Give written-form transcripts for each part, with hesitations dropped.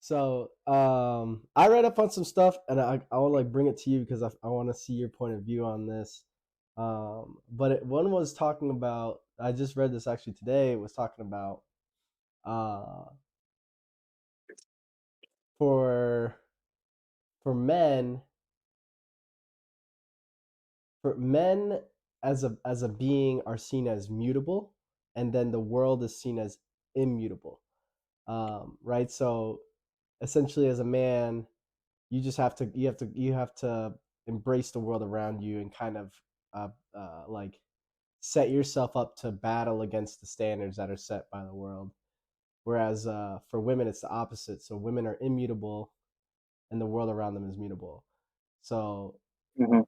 So I read up on some stuff, and I want to like bring it to you because I want to see your point of view on this. One was talking about. I just read this actually today. It was talking about uh, for for men for men as a being are seen as mutable, and then the world is seen as immutable. Right. So essentially, as a man, you have to embrace the world around you and kind of like set yourself up to battle against the standards that are set by the world. Whereas for women, it's the opposite. So women are immutable, and the world around them is mutable. So Hmm.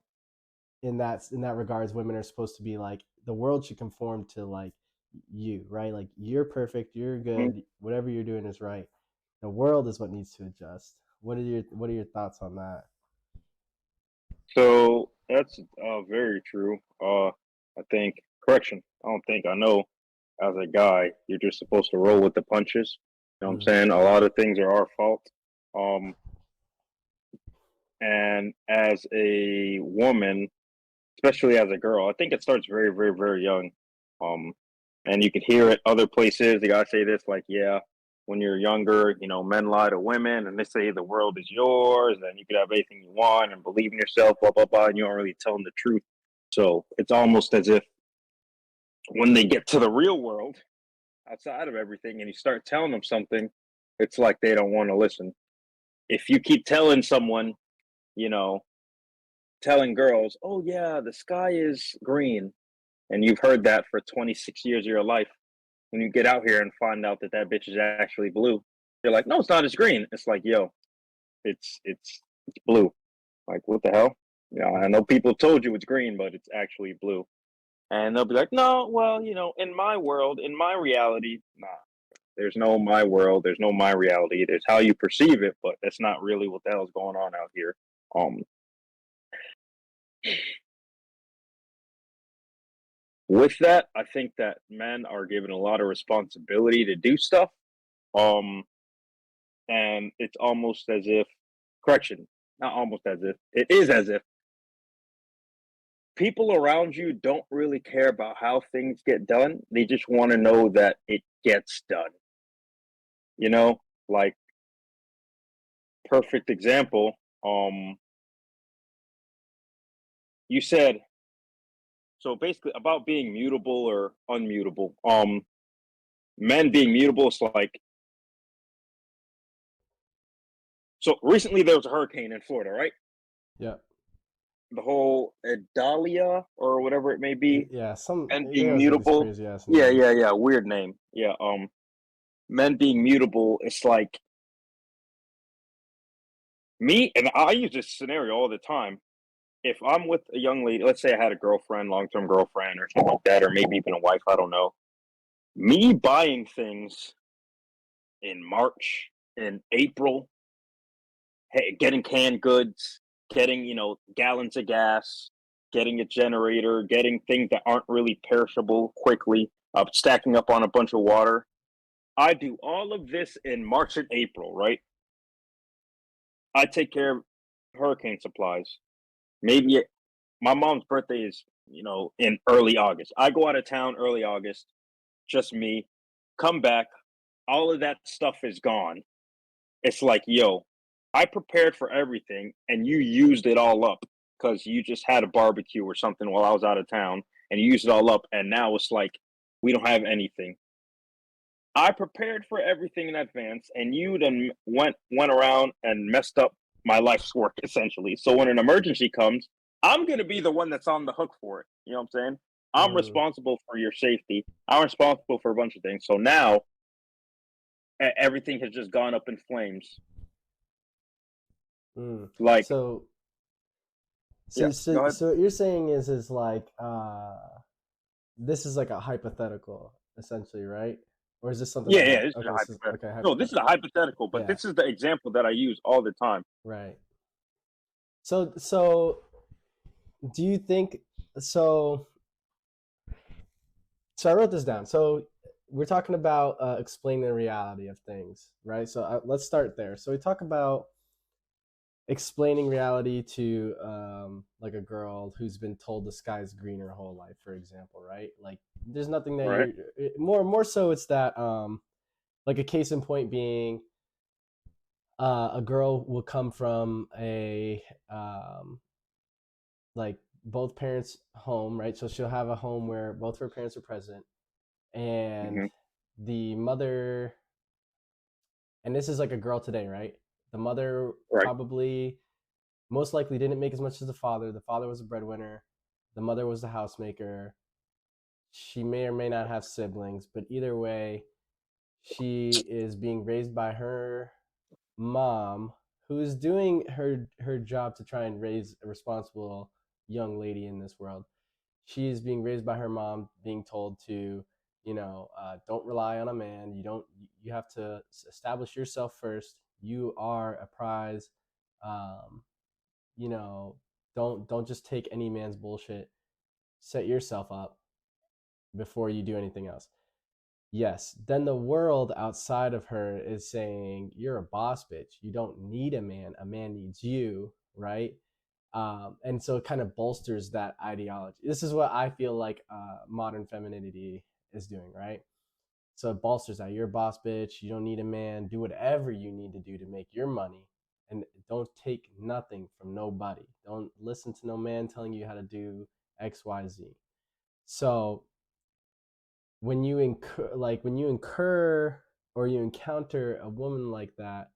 in that regards, women are supposed to be like the world should conform to like you, right? Like you're perfect, you're Hmm. good, whatever you're doing is right. The world is what needs to adjust. What are your thoughts on that? So that's very true. I think correction. I don't think I know. As a guy, you're just supposed to roll with the punches. You know what I'm Mm, saying? A lot of things are our fault. Um, and as a woman, especially as a girl, I think it starts very, very, very young. Um, and you could hear it other places. The guys say this, like, yeah, when you're younger, men lie to women and they say the world is yours and you could have anything you want and believe in yourself, blah, blah, blah. And you don't really tell them the truth. So it's almost as if when they get to the real world outside of everything and you start telling them something, it's like they don't want to listen. If you keep telling someone, you know, telling girls, oh, yeah, the sky is green, and you've heard that for 26 years of your life, when you get out here and find out that that bitch is actually blue, you're like, no, it's not. It's green. It's like, yo, it's blue. Like, what the hell? I know people told you it's green, but it's actually blue. And they'll be like, no, well, in my world, in my reality, nah. There's no my world. There's no my reality. There's how you perceive it, but that's not really what the hell's going on out here. Um, with that, I think that men are given a lot of responsibility to do stuff. Um, and it's almost as if, correction, not almost as if, it is as if people around you don't really care about how things get done. They just want to know that it gets done. You know, like perfect example. You said so basically about being mutable or unmutable. Men being mutable is like so. Recently, there was a hurricane in Florida, right? yeah. The whole Idalia or whatever it may be, Yeah, men they being always got these mutable. crazy ass Yeah, names. yeah, yeah. Weird name. Yeah. Men being mutable. It's like me, and I use this scenario all the time. If I'm with a young lady, let's say I had a girlfriend, long term girlfriend, or something like that, or maybe even a wife, I don't know. Me buying things in March, in April, getting canned goods, getting gallons of gas, getting a generator, getting things that aren't really perishable quickly, stacking up on a bunch of water. I do all of this in March and April, right? I take care of hurricane supplies. Maybe my mom's birthday is in early August. I go out of town early August, just me. Come back, all of that stuff is gone. It's like, yo, I prepared for everything and you used it all up because you just had a barbecue or something while I was out of town and you used it all up. And now it's like, we don't have anything. I prepared for everything in advance and you then went around and messed up my life's work essentially. So when an emergency comes, I'm going to be the one that's on the hook for it. You know what I'm saying? I'm Mm, responsible for your safety. I'm responsible for a bunch of things. So now everything has just gone up in flames. mm. Like, So yeah, go ahead. so what you're saying is like this is like a hypothetical essentially, right? Or is this something Yeah, that yeah, happened? this is a Okay, this is hypothetical. okay, No, this is a hypothetical. hypothetical, but Yeah, this is the example that I use all the time. right. So do you think so so I wrote this down. So we're talking about explaining the reality of things, right? So let's start there. So we talk about explaining reality to like a girl who's been told the sky's green her whole life, for example, right? Like there's nothing that Right. you're more so it's that like a case in point being a girl will come from a like both parents home, right? So she'll have a home where both of her parents are present, and Hmm. the mother, and this is like a girl today, right? The mother Right. probably most likely didn't make as much as the father. The father was a breadwinner. The mother was the housemaker. She may or may not have siblings, but either way, she is being raised by her mom, who is doing her job to try and raise a responsible young lady in this world. She is being raised by her mom, being told to, don't rely on a man. You have to establish yourself first. You are a prize. Um, you know, don't just take any man's bullshit. Set yourself up before you do anything else. Yes, then the world outside of her is saying you're a boss bitch. You don't need a man. A man needs you, right? And so it kind of bolsters that ideology. This is what I feel like modern femininity is doing, right? So it bolsters that you're a boss bitch. You don't need a man. Do whatever you need to do to make your money, and don't take nothing from nobody. Don't listen to no man telling you how to do X, Y, Z. So when you incur or you encounter a woman like that,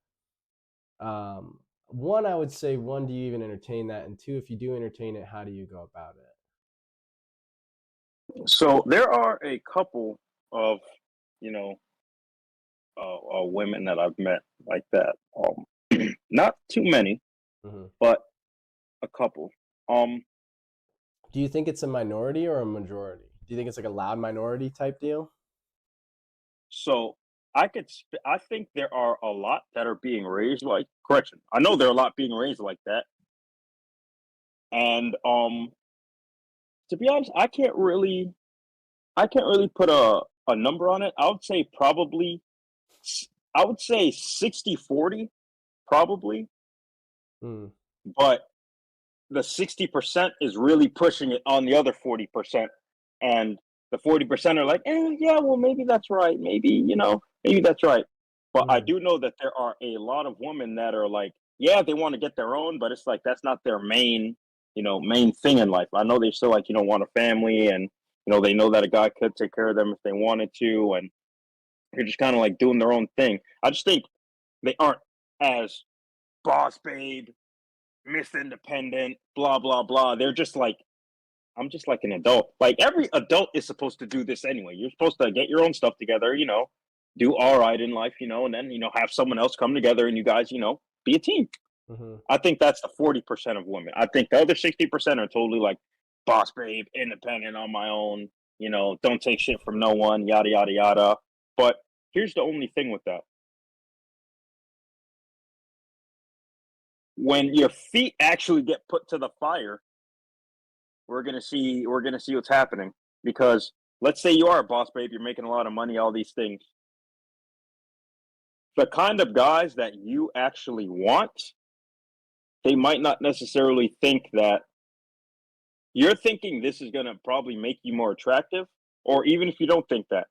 um, one, I would say, one, do you even entertain that? And two, if you do entertain it, how do you go about it? So there are a couple of, you know, women that I've met like that. Not too many, Hmm. but a couple. Um, Do you think it's a minority or a majority? Do you think it's like a loud minority type deal? so I think there are a lot that are being raised like correction. I know there are a lot being raised like that, and to be honest, I can't really put a number on it. I would say probably I would say 60-40 probably, Mm, but the 60% is really pushing it on the other 40%. And the 40% are like, yeah, well, maybe that's right. Maybe, maybe that's right. But I mm, do know that there are a lot of women that are like, yeah, they want to get their own, but it's like that's not their main, main thing in life. I know they still like, want a family and, they know that a guy could take care of them if they wanted to. And they're just kind of like doing their own thing. I just think they aren't as boss babe, Miss Independent, blah, blah, blah. They're just like, I'm just like an adult. Like every adult is supposed to do this anyway. You're supposed to get your own stuff together, do all right in life, and then, have someone else come together and you guys, be a team. hmm. I think that's the 40% of women. I think the other 60% are totally like boss babe, independent on my own, don't take shit from no one, yada, yada, yada. But here's the only thing with that. When your feet actually get put to the fire, we're gonna see what's happening because let's say you are a boss babe, you're making a lot of money, all these things. The kind of guys that you actually want, they might not necessarily think that you're thinking this is gonna probably make you more attractive, or even if you don't think that.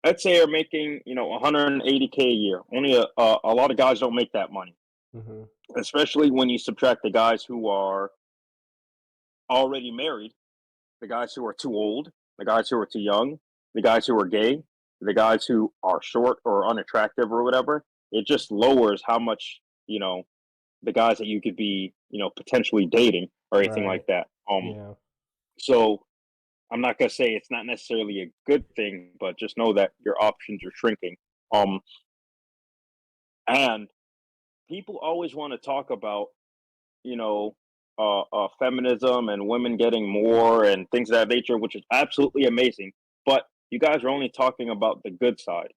Let's say you're making 180K a year. Only a lot of guys don't make that money, Hmm. especially when you subtract the guys who are already married, the guys who are too old, the guys who are too young, the guys who are gay, the guys who are short or unattractive or whatever. It just lowers how much, the guys that you could be, potentially dating or anything like Right. that. Yeah. So I'm not gonna say it's not necessarily a good thing, but just know that your options are shrinking. Um, and people always want to talk about, you know, feminism and women getting more and things of that nature, which is absolutely amazing. But you guys are only talking about the good side.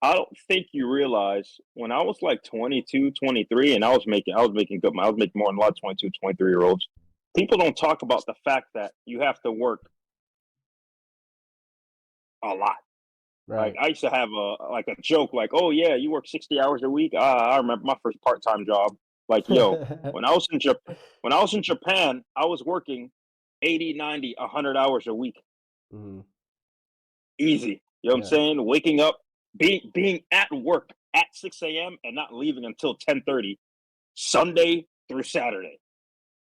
I don't think you realize when I was like 22, 23, and I was making good money. I was making more than a lot of 22, 23 year olds. People don't talk about the fact that you have to work a lot. Like Right. I used to have a joke like, "Oh yeah, you work 60 hours a week." I remember my first part time job. Like, yo, when I was in when I was in Japan, I was working 80, 90, 100 hours a week, Mhm. easy. You know what I'm Yeah. saying? Waking up, being at work at 6 a.m. and not leaving until 10:30, Sunday through Saturday.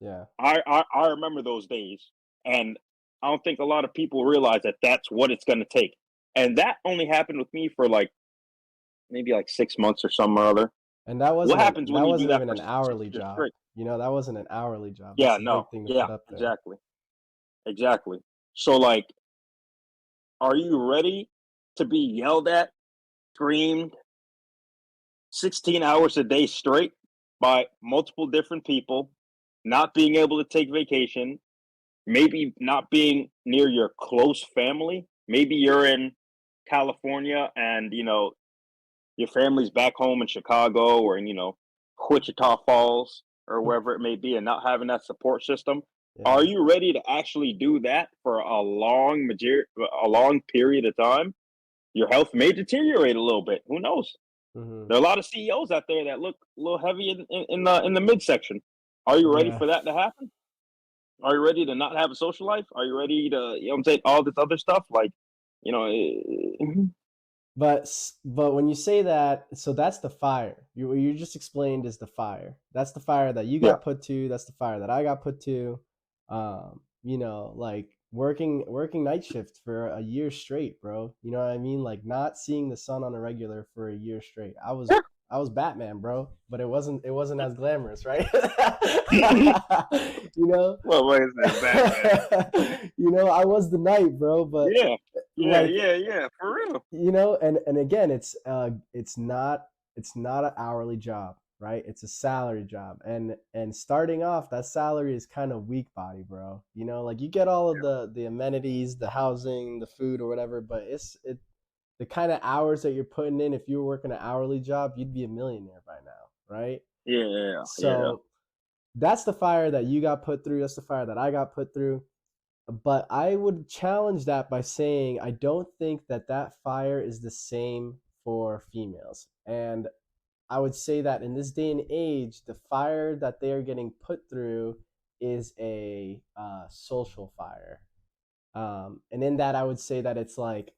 Yeah. I remember those days, and I don't think a lot of people realize that that's what it's going to take. And that only happened with me for like maybe like 6 months or some or other. And What happens when that you do wasn't that even for an six hourly years job. straight? You know, that wasn't an hourly job. That's Yeah, a no, big thing to yeah, put up there. exactly, exactly. So, like, are you ready to be yelled at, screamed 16 hours a day straight by multiple different people, not being able to take vacation, maybe not being near your close family? Maybe you're in California and, your family's back home in Chicago or in, Wichita Falls or wherever it may be, and not having that support system. Are Yeah. you ready to actually do that for a long period of time? Your health may deteriorate a little bit. Who knows? Mhm. There are a lot of CEOs out there that look a little heavy in the midsection. Are you ready Yeah. for that to happen? Are you ready to not have a social life? Are you ready to, what I'm saying, all this other stuff? Like, you know, But when you say that, so that's the fire. What you just explained is the fire. That's the fire that you yeah, got put to. That's the fire that I got put to. Like working night shift for a year straight, bro. You know what I mean? Like not seeing the sun on a regular for a year straight. I was Batman, bro, but it wasn't as glamorous, right? you know, well, what is this, Batman? I was the knight, bro, but Yeah, yeah, like yeah, yeah, for real. and again it's not an hourly job, right? It's a salary job, and starting off that salary is kind of weak body, bro. Like you get all of the amenities, the housing, the food or whatever, but the kind of hours that you're putting in. If you were working an hourly job, you'd be a millionaire by now, right? Yeah, yeah, yeah. So that's the fire that you got put through, that's the fire that I got put through. But I would challenge that by saying I don't think that that fire is the same for females. And I would say that in this day and age, the fire that they are getting put through is a social fire. And in that, I would say that it's like,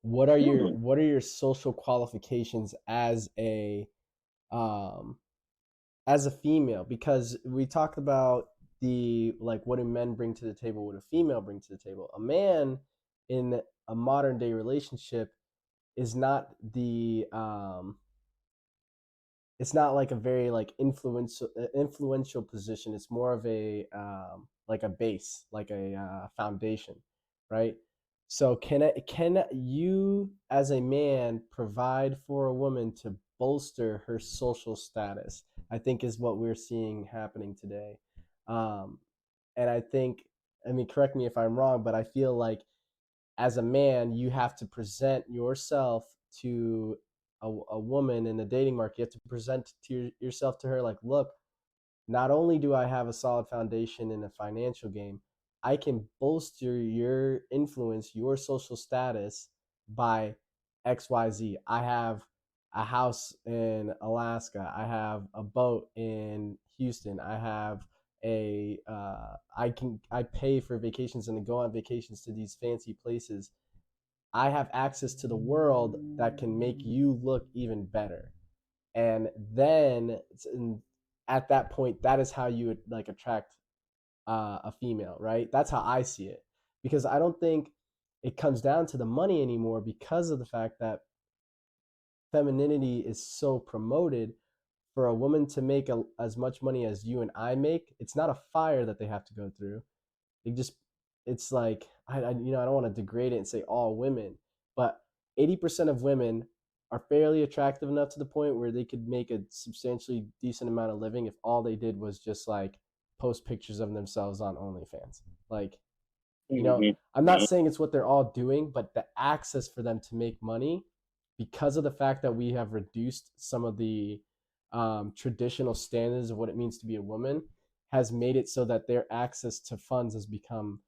Hmm. what are your social qualifications um, as a female? Because we talked about the like what do men bring to the table, what a female bring to the table. A man in a modern day relationship is not the it's not like a very like influential position. It's more of a like a base, like a foundation, right? So can you as a man provide for a woman to bolster her social status? I think is what we're seeing happening today. um, and I think, I mean, correct me if I'm wrong, but I feel like as a man, you have to present yourself to a woman in the dating market. You have to present yourself to her like, look, not only do I have a solid foundation in a financial game, I can bolster your influence, your social status by XYZ. I have a house in Alaska. I have a boat in Houston. I pay for vacations and to go on vacations to these fancy places. I have access to the world that can make you look even better. And then at that point, that is how you would like attract a female, right? That's how I see it, because I don't think it comes down to the money anymore, because of the fact that femininity is so promoted. For a woman to make as much money as you and I make, it's not a fire that they have to go through. It just it's like I don't want to degrade it and say all women, but 80% of women are fairly attractive enough to the point where they could make a substantially decent amount of living if all they did was just like post pictures of themselves on OnlyFans. Like, Hmm. I'm not saying it's what they're all doing, but the access for them to make money, because of the fact that we have reduced some of the traditional standards of what it means to be a woman, has made it so that their access to funds has become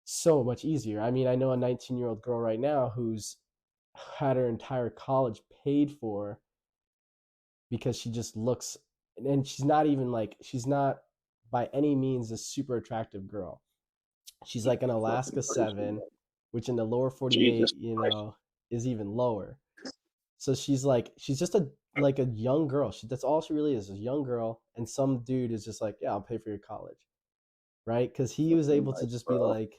so much easier. I mean, I know a 19-year-old girl right now who's had her entire college paid for because she just looks, and she's not even like, she's not by any means a super attractive girl. She's like an Fucking Alaska crazy, 7, man. which in the lower Jesus 48, Christ. is even lower. So she's like, she's just a like a young girl. That's all she really is, a young girl. And some dude is just like, yeah, I'll pay for your college, right? Because he was Fucking able to nice, just be bro. like,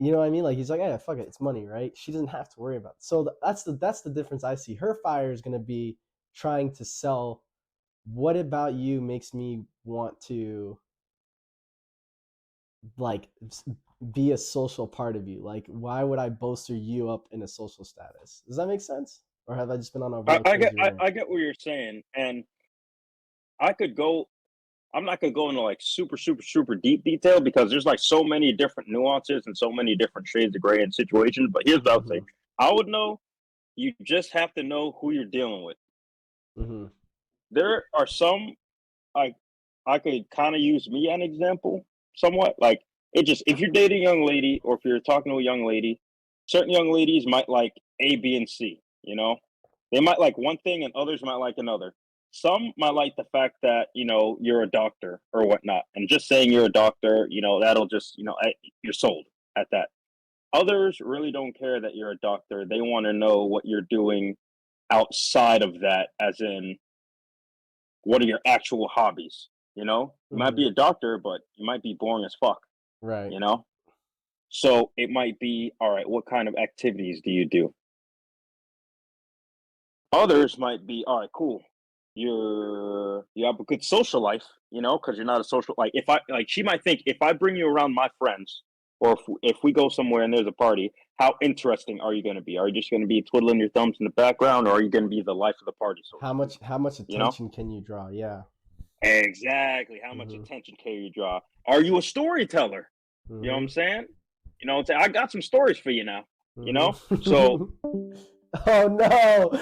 you know what I mean? Like he's like, yeah, fuck it, it's money, right? She doesn't have to worry about it. So that's the difference I see. Her fire is gonna be trying to sell. What about you makes me want to like be a social part of you? Like, why would I bolster you up in a social status? Does that make sense? Or have I just been on a I, real I get crazy I, rant? I get what you're saying, and I could go. I'm not gonna go into like super deep detail because there's like so many different nuances and so many different shades of gray in situations. But here's what I would say: Mm-hmm. I would know. You just have to know who you're dealing with. Mm-hmm. There are some like I could kind of use me an example somewhat. Like it just if you're dating a young lady or if you're talking to a young lady, certain young ladies might like A, B, and C. They might like one thing and others might like another. Some might like the fact that you're a doctor or whatnot, and just saying you're a doctor, that'll just you're sold at that. Others really don't care that you're a doctor. They want to know what you're doing outside of that, as in what are your actual hobbies? You might Mm-hmm. be a doctor, but you might be boring as fuck. Right. You know, so it might be all right. What kind of activities do you do? Others might be all right. Cool. You have a good social life, because you're not a social like if I like she might think if I bring you around my friends or if we go somewhere and there's a party, how interesting are you going to be? Are you just going to be twiddling your thumbs in the background, or are you going to be the life of the party, so to speak? How much You know attention can you draw? Yeah. exactly how much Mm-hmm. attention can you draw? Are you a storyteller? You know what Mm-hmm. I'm saying? I'm saying I got some stories for you now. So Mm-hmm. Oh no.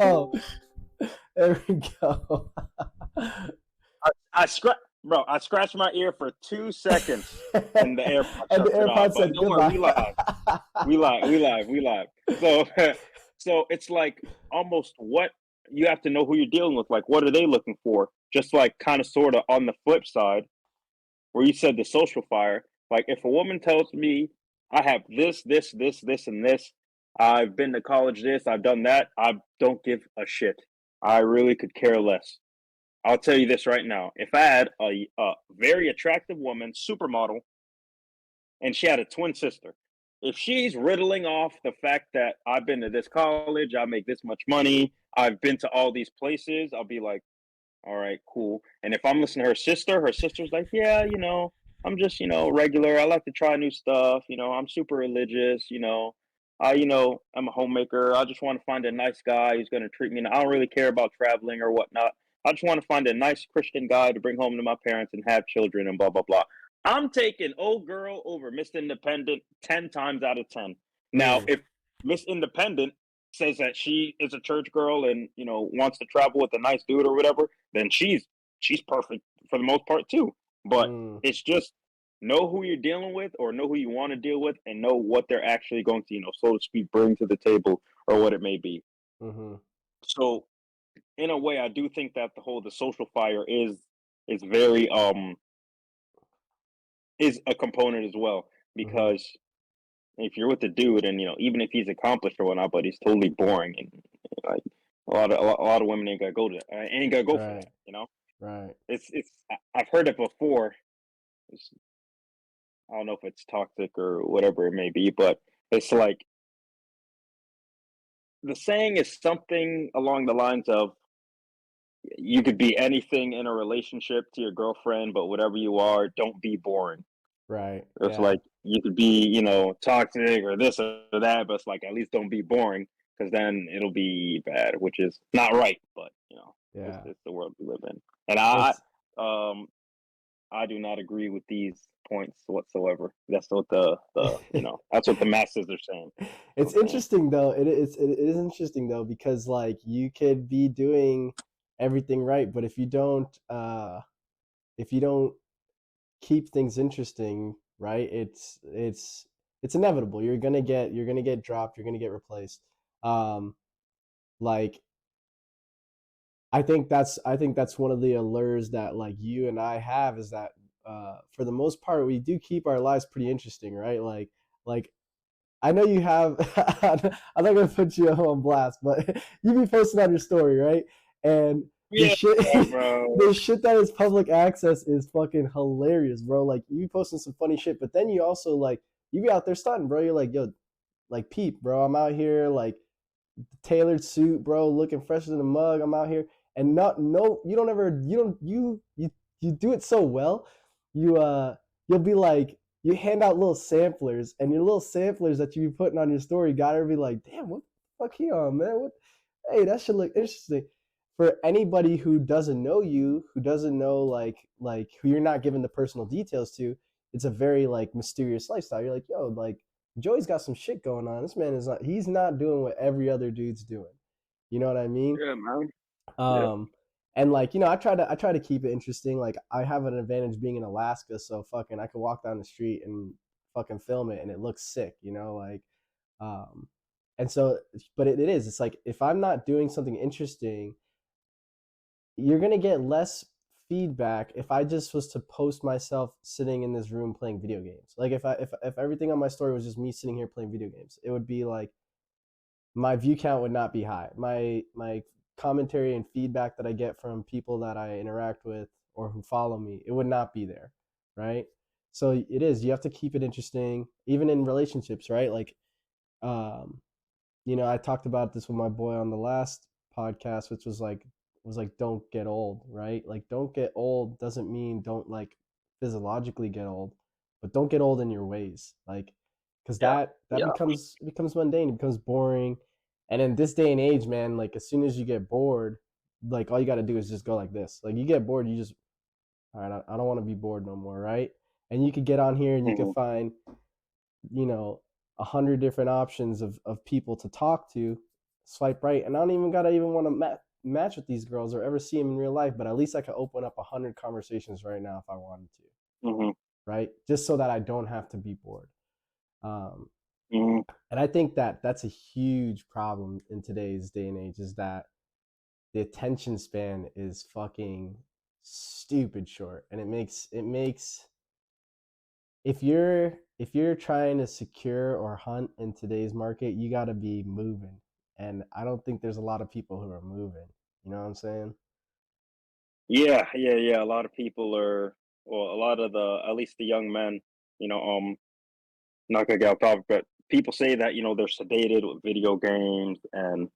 No. There we go. I scratch, bro. I scratched my ear for 2 seconds, and the AirPod And the shuts it off. AirPod But said don't worry, goodbye. we live, we live, we live, we live. So, so it's like almost what you have to know who you're dealing with. Like, what are they looking for? Just like kind of sort of on the flip side, where you said the social fire. Like, if a woman tells me I have this, and this, I've been to college, this, I've done that, I don't give a shit. I really could care less. I'll tell you this right now. If I had a very attractive woman, supermodel, and she had a twin sister, if she's riddling off the fact that I've been to this college, I make this much money, I've been to all these places, I'll be like, all right, cool. And if I'm listening to her sister's like, yeah, I'm just, regular. I like to try new stuff. I'm super religious. I'm a homemaker. I just want to find a nice guy who's going to treat me. I don't really care about traveling or whatnot. I just want to find a nice Christian guy to bring home to my parents and have children and blah, blah, blah. I'm taking old girl over Miss Independent 10 times out of 10. Now, Mm, if Miss Independent says that she is a church girl and, wants to travel with a nice dude or whatever, then she's perfect for the most part too. But mm, it's just know who you're dealing with or know who you want to deal with and know what they're actually going to, so to speak, bring to the table or what it may be. mm-hmm, So in a way, I do think that the social fire is very is a component as well mm-hmm. because if you're with a dude and even if he's accomplished or whatnot, but he's totally boring and like a lot of women ain't gonna go for Right, that. right. It's I've heard it before. It's, I don't know if it's toxic or whatever it may be, but it's like the saying is something along the lines of you could be anything in a relationship to your girlfriend, but whatever you are, don't be boring. Right. It's Yeah. like you could be, toxic or this or that, but it's like at least don't be boring because then it'll be bad, which is not right. But it's, Yeah. it's the world we live in, and I, It's um, I do not agree with these points whatsoever. That's what the masses are saying. You know it's what I'm saying? interesting though. It is interesting though because like you could be doing everything right, but if you don't keep things interesting, right? It's inevitable. You're gonna get dropped. You're gonna get replaced. Um, like I think that's one of the allures that like you and I have is that for the most part we do keep our lives pretty interesting, right? Like I know you have. I'm not gonna put you on blast, but you be posting on your story, right? And the Yeah, shit, bro. the shit that is public access is fucking hilarious, bro. Like you be posting some funny shit, but then you also like you be out there stunting, bro. You're like, yo, like Pete, bro. I'm out here like tailored suit, bro, looking fresher than a mug. I'm out here, and not no, you don't ever, you don't, you do it so well. You you'll be like, you hand out little samplers, and your little samplers that you be putting on your story gotta be like, damn, what the fuck he on, man? What? Hey, that should look interesting. For anybody who doesn't know you, who doesn't know like who you're not giving the personal details to, it's a very like mysterious lifestyle. You're like, yo, like Joey's got some shit going on. This man is not. He's not doing what every other dude's doing. You know what I mean? Yeah, man. Yeah. Um, and like I try to keep it interesting. Like I have an advantage being in Alaska, so fucking I can walk down the street and fucking film it, and it looks sick. Um, and so, but it is. It's like if I'm not doing something interesting, you're gonna get less feedback if I just was to post myself sitting in this room playing video games. Like if everything on my story was just me sitting here playing video games, it would be like my view count would not be high. My commentary and feedback that I get from people that I interact with or who follow me, it would not be there, right? So it is. You have to keep it interesting, even in relationships, right? Like, um, I talked about this with my boy on the last podcast, which was like don't get old, right? Like don't get old doesn't mean don't like physiologically get old, but don't get old in your ways, like because Yeah. that Yeah. becomes mundane, it becomes boring, and in this day and age, man, like as soon as you get bored, like all you got to do is just go like this. Like you get bored, you just all right, I don't want to be bored no more, right? And you could get on here and you could Mm-hmm. find you know 100 different options of people to talk to, swipe right, and I don't even gotta even want to match with these girls or ever see them in real life, but at least I could open up 100 conversations right now if I wanted to, Mm-hmm. right? Just so that I don't have to be bored. um, Mm-hmm. and I think that that's a huge problem in today's day and age, is that the attention span is fucking stupid short, and it makes if you're trying to secure or hunt in today's market, you got to be moving. And I don't think there's a lot of people who are moving. You know what I'm saying? Yeah, yeah, yeah. A lot of people are, well, a lot of the, at least the young men, you know, not gonna get off topic, but people say that, they're sedated with video games and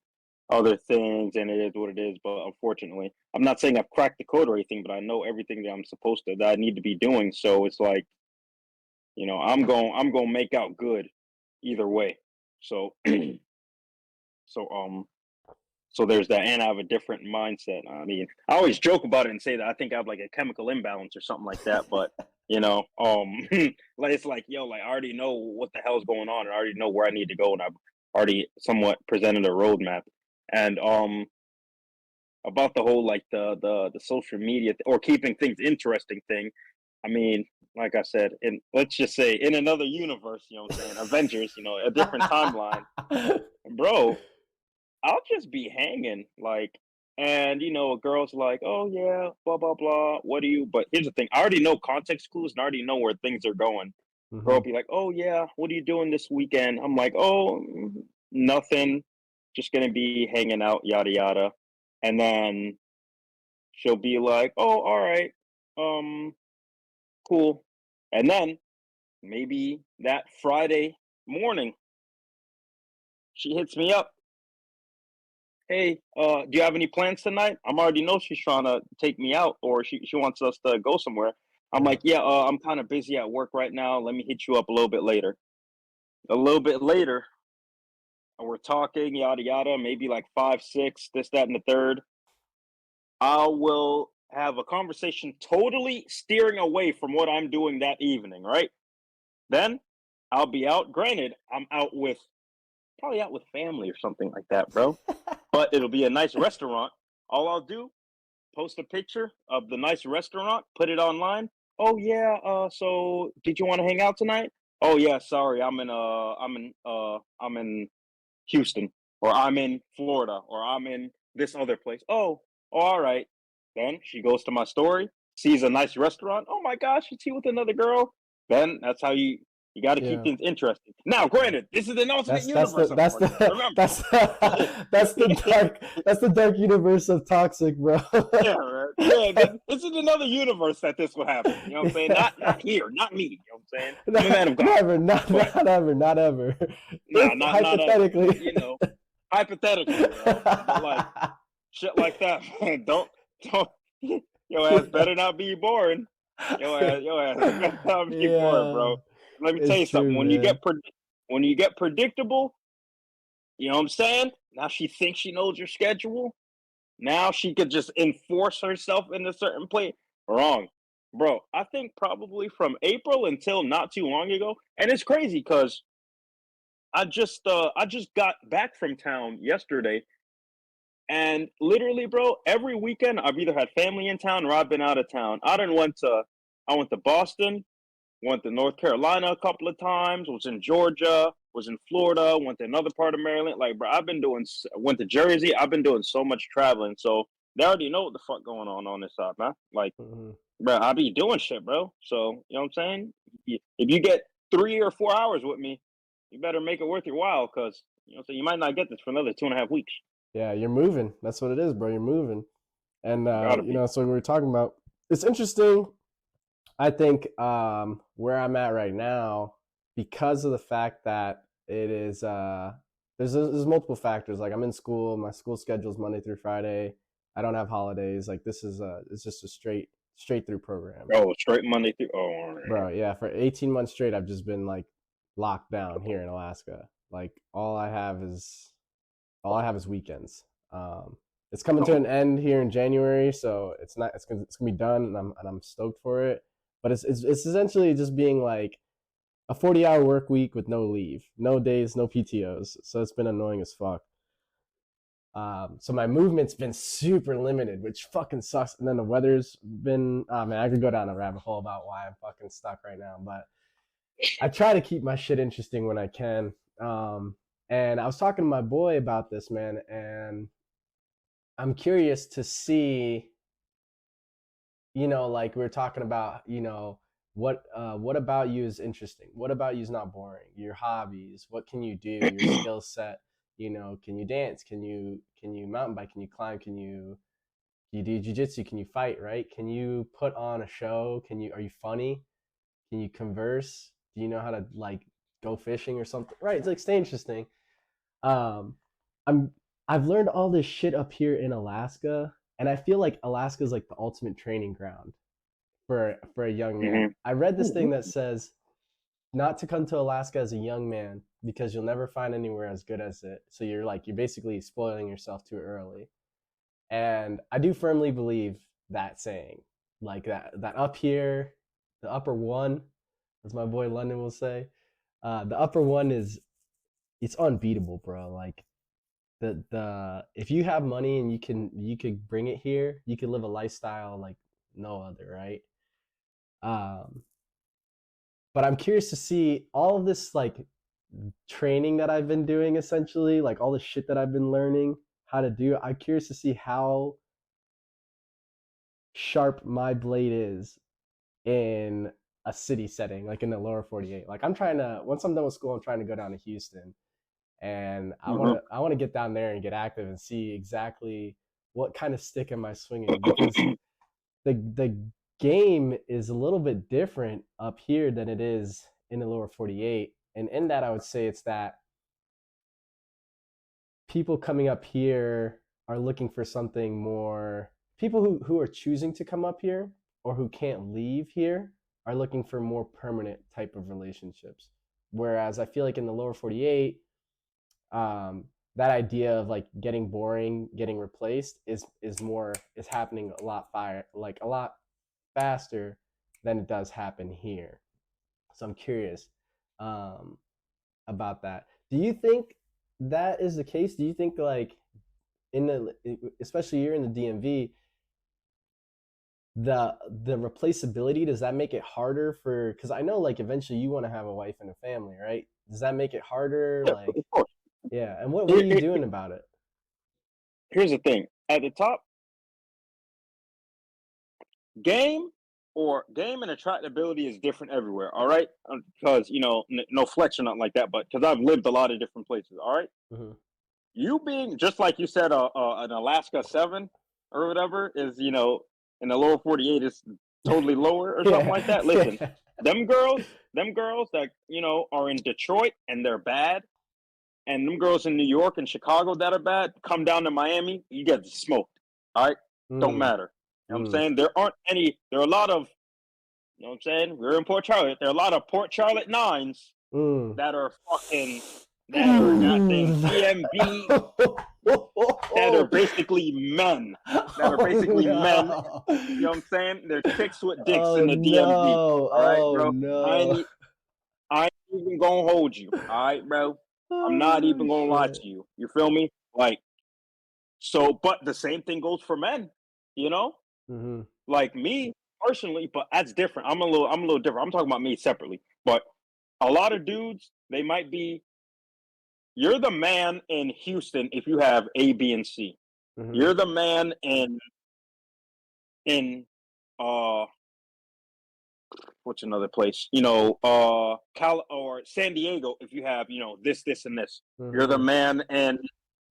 other things, and it is what it is. But unfortunately, I'm not saying I've cracked the code or anything, but I know everything that I'm supposed to, that I need to be doing. So it's like, I'm going to make out good either way. So, so, so there's that, and I have a different mindset. I mean, I always joke about it and say that I think I have like a chemical imbalance or something like that. But like it's like, yo, like I already know what the hell's going on, and I already know where I need to go, and I've already somewhat presented a roadmap. And about the whole like the social media or keeping things interesting thing. I mean, like I said, in, let's just say, in another universe, what I'm saying, Avengers, a different timeline, bro, I'll just be hanging, like, and a girl's like, "Oh yeah, blah blah blah. What do you?" But here's the thing: I already know context clues, and I already know where things are going. Girl Hmm. will be like, "Oh yeah, what are you doing this weekend?" I'm like, "Oh, nothing. Just gonna be hanging out, yada yada." And then she'll be like, "Oh, all right, um, cool." And then maybe that Friday morning, she hits me up. Hey, do you have any plans tonight? I'm already know she's trying to take me out, or she wants us to go somewhere. I'm Yeah. like, yeah, I'm kind of busy at work right now. Let me hit you up a little bit later. A little bit later, and we're talking, yada yada, maybe like five, six, this, that, and the third. I will have a conversation totally steering away from what I'm doing that evening, right? Then I'll be out. Granted, I'm out with, probably out with family or something like that, bro. But it'll be a nice restaurant. All I'll do, post a picture of the nice restaurant, put it online. "Oh yeah, so did you want to hang out tonight?" "Oh yeah, sorry, I'm in Houston, or I'm in Florida, or I'm in this other place." Oh, all right. Then she goes to my story, sees a nice restaurant. "Oh my gosh, she's here with another girl." Then that's how you got to keep Yeah. things interesting. Now, Yeah. granted, this is an alternate That's the universe, of that's course. the Remember. that's that's the dark universe of toxic, bro. Yeah, right. Yeah, this is another universe that this will happen. You know what I'm saying? Yeah. Not here, not me. You know what I'm saying? I'm a man of God, Never, but not ever, not ever. nah, If not ever. But hypothetically. hypothetically, bro. But like shit like that, man. Don't your ass better not be boring. Your ass better not be boring, Yeah, bro. Let me tell it's you something. true, man. When you get predictable, you know what I'm saying? Now she thinks she knows your schedule. Now she could just enforce herself in a certain place. Wrong. Bro, I think probably from April until not too long ago, and it's crazy because I just got back from town yesterday, and literally, bro, every weekend I've either had family in town or I've been out of town. I went to Boston, went to North Carolina a couple of times, was in Georgia, was in Florida, went to another part of Maryland. Like, bro, went to Jersey. I've been doing so much traveling, so they already know what the fuck going on this side, man. Like, Mhm. bro, I be doing shit, bro. So you know what I'm saying? If you get 3 or 4 hours with me, you better make it worth your while, because so you might not get this for another 2.5 weeks. Yeah, you're moving. That's what it is, bro. You're moving. And Gotta be. so we were talking about it's interesting. I think where I'm at right now, because of the fact that it is there's multiple factors. Like I'm in school, my school schedule is Monday through Friday. I don't have holidays. Like this is it's just a straight through program. Oh, straight Monday through. Oh, all right. Bro, yeah, for 18 months straight I've just been like locked down here in Alaska. Like all I have is weekends. It's coming to Oh, an end here in January, so it's gonna be done, and I'm stoked for it. But it's essentially just being like a 40-hour work week with no leave, no days, no PTOs. So it's been annoying as fuck. So my movement's been super limited, which fucking sucks. And then the weather's been, oh man, I could go down a rabbit hole about why I'm fucking stuck right now. But I try to keep my shit interesting when I can. And I was talking to my boy about this, man, and I'm curious to see, like we were talking about, what about you is interesting? What about you is not boring? Your hobbies, what can you do? Your skill set, can you dance? Can you mountain bike? Can you climb? Can you do jujitsu? Can you fight, right? Can you put on a show? Are you funny? Can you converse? Do you know how to like go fishing or something? Right. It's like stay interesting. Um, I'm I've learned all this shit up here in Alaska, and I feel like Alaska is like the ultimate training ground for a young man. mm-hmm. I read this thing that says not to come to Alaska as a young man because you'll never find anywhere as good as it. So you're basically spoiling yourself too early. And I do firmly believe that saying. Like that up here, the upper one, as my boy London will say, the upper one is it's unbeatable, bro. Like the if you have money and you could bring it here, you could live a lifestyle like no other, right? Um, but I'm curious to see all of this like training that I've been doing essentially, like all the shit that I've been learning how to do. I'm curious to see how sharp my blade is in a city setting, like in the lower 48. Like I'm trying to once I'm done with school, I'm trying to go down to Houston and Mm-hmm. I want to get down there and get active and see exactly what kind of stick am I swinging because the game is a little bit different up here than it is in the lower 48. And in that, I would say it's that people coming up here are looking for something more. People who are choosing to come up here or who can't leave here are looking for more permanent type of relationships. Whereas I feel like in the lower 48, that idea of like getting boring, getting replaced is happening a lot faster than it does happen here. So I'm curious um, about that. Do you think that is the case? Do you think like in the especially you're in the DMV, the replaceability, does that make it harder for, because I know like eventually you want to have a wife and a family, right? Does that make it harder? Yeah, Like, of course. yeah. And what are Here, you doing about it? here's the thing. At the top, game game and attractability is different everywhere. All right, because no flex or nothing like that, but because I've lived a lot of different places. All right, Hmm. you being just like you said, an Alaska 7 or whatever is in the lower 48 is totally lower or something Yeah. like that. Listen, Yeah. them girls that are in Detroit and they're bad, and them girls in New York and Chicago that are bad, come down to Miami, you get smoked. All right, don't Mm, matter. You know what I'm mm, saying? There aren't any. There are a lot of, what I'm saying, we're in Port Charlotte. There are a lot of Port Charlotte nines mm. that are fucking, that are goddamn DMV, that are Oh, basically men. That are basically men. no. You know what I'm saying? They're chicks with dicks Oh in the DMV. no. All right, Oh bro. I no. ain't, I ain't even gonna hold you. All right, bro. I'm not Oh even gonna lie shit. to you. You feel me? Like, so, but the same thing goes for men. You know, Hmm. like me personally, but that's different. I'm a little different. I'm talking about me separately. But a lot of dudes, they might be. You're the man in Houston if you have A, B, and C. Hmm. You're the man in uh what's another place? Cal or San Diego if you have this, and this. You're the Hmm. man, and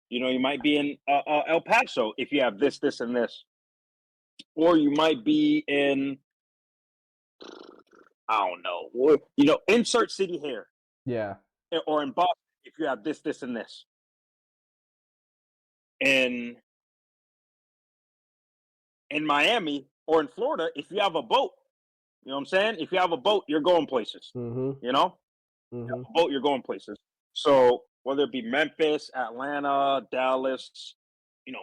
you might be in El Paso if you have this, and this, or you might be in, I don't know, insert city here, Yeah. or in Boston if you have this, and this. In in Miami or in Florida if you have a boat. You know what I'm saying? If you have a boat, you're going places. Hmm. You know, Hmm. a boat, you're going places. So whether it be Memphis, Atlanta, Dallas,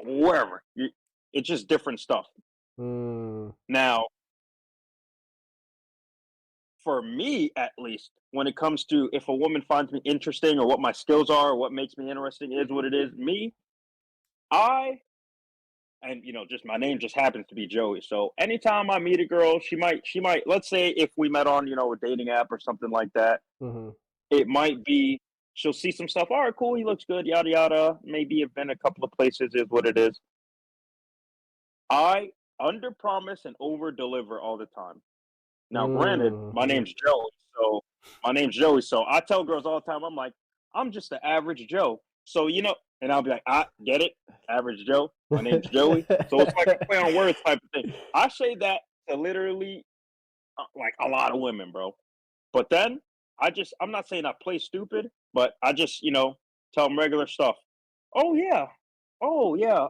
wherever, it's just different stuff. Mm. Now, for me, at least, when it comes to if a woman finds me interesting or what my skills are, or what makes me interesting is what it is. Me, I and just my name just happens to be Joey. So anytime I meet a girl, she might let's say if we met on a dating app or something like that, Hmm. it might be she'll see some stuff. All right, cool, he looks good, yada yada. Maybe have been a couple of places is what it is. I under promise and over deliver all the time. Now, granted, my Mm. name's Joey, so I tell girls all the time, I'm like, I'm just the average Joe. So and I'll be like, I get it, average Joe. My name's Joey. So it's like a play on words type of thing. I say that to literally like a lot of women, bro. But then I'm not saying I play stupid, but I just tell them regular stuff. Oh yeah, oh yeah.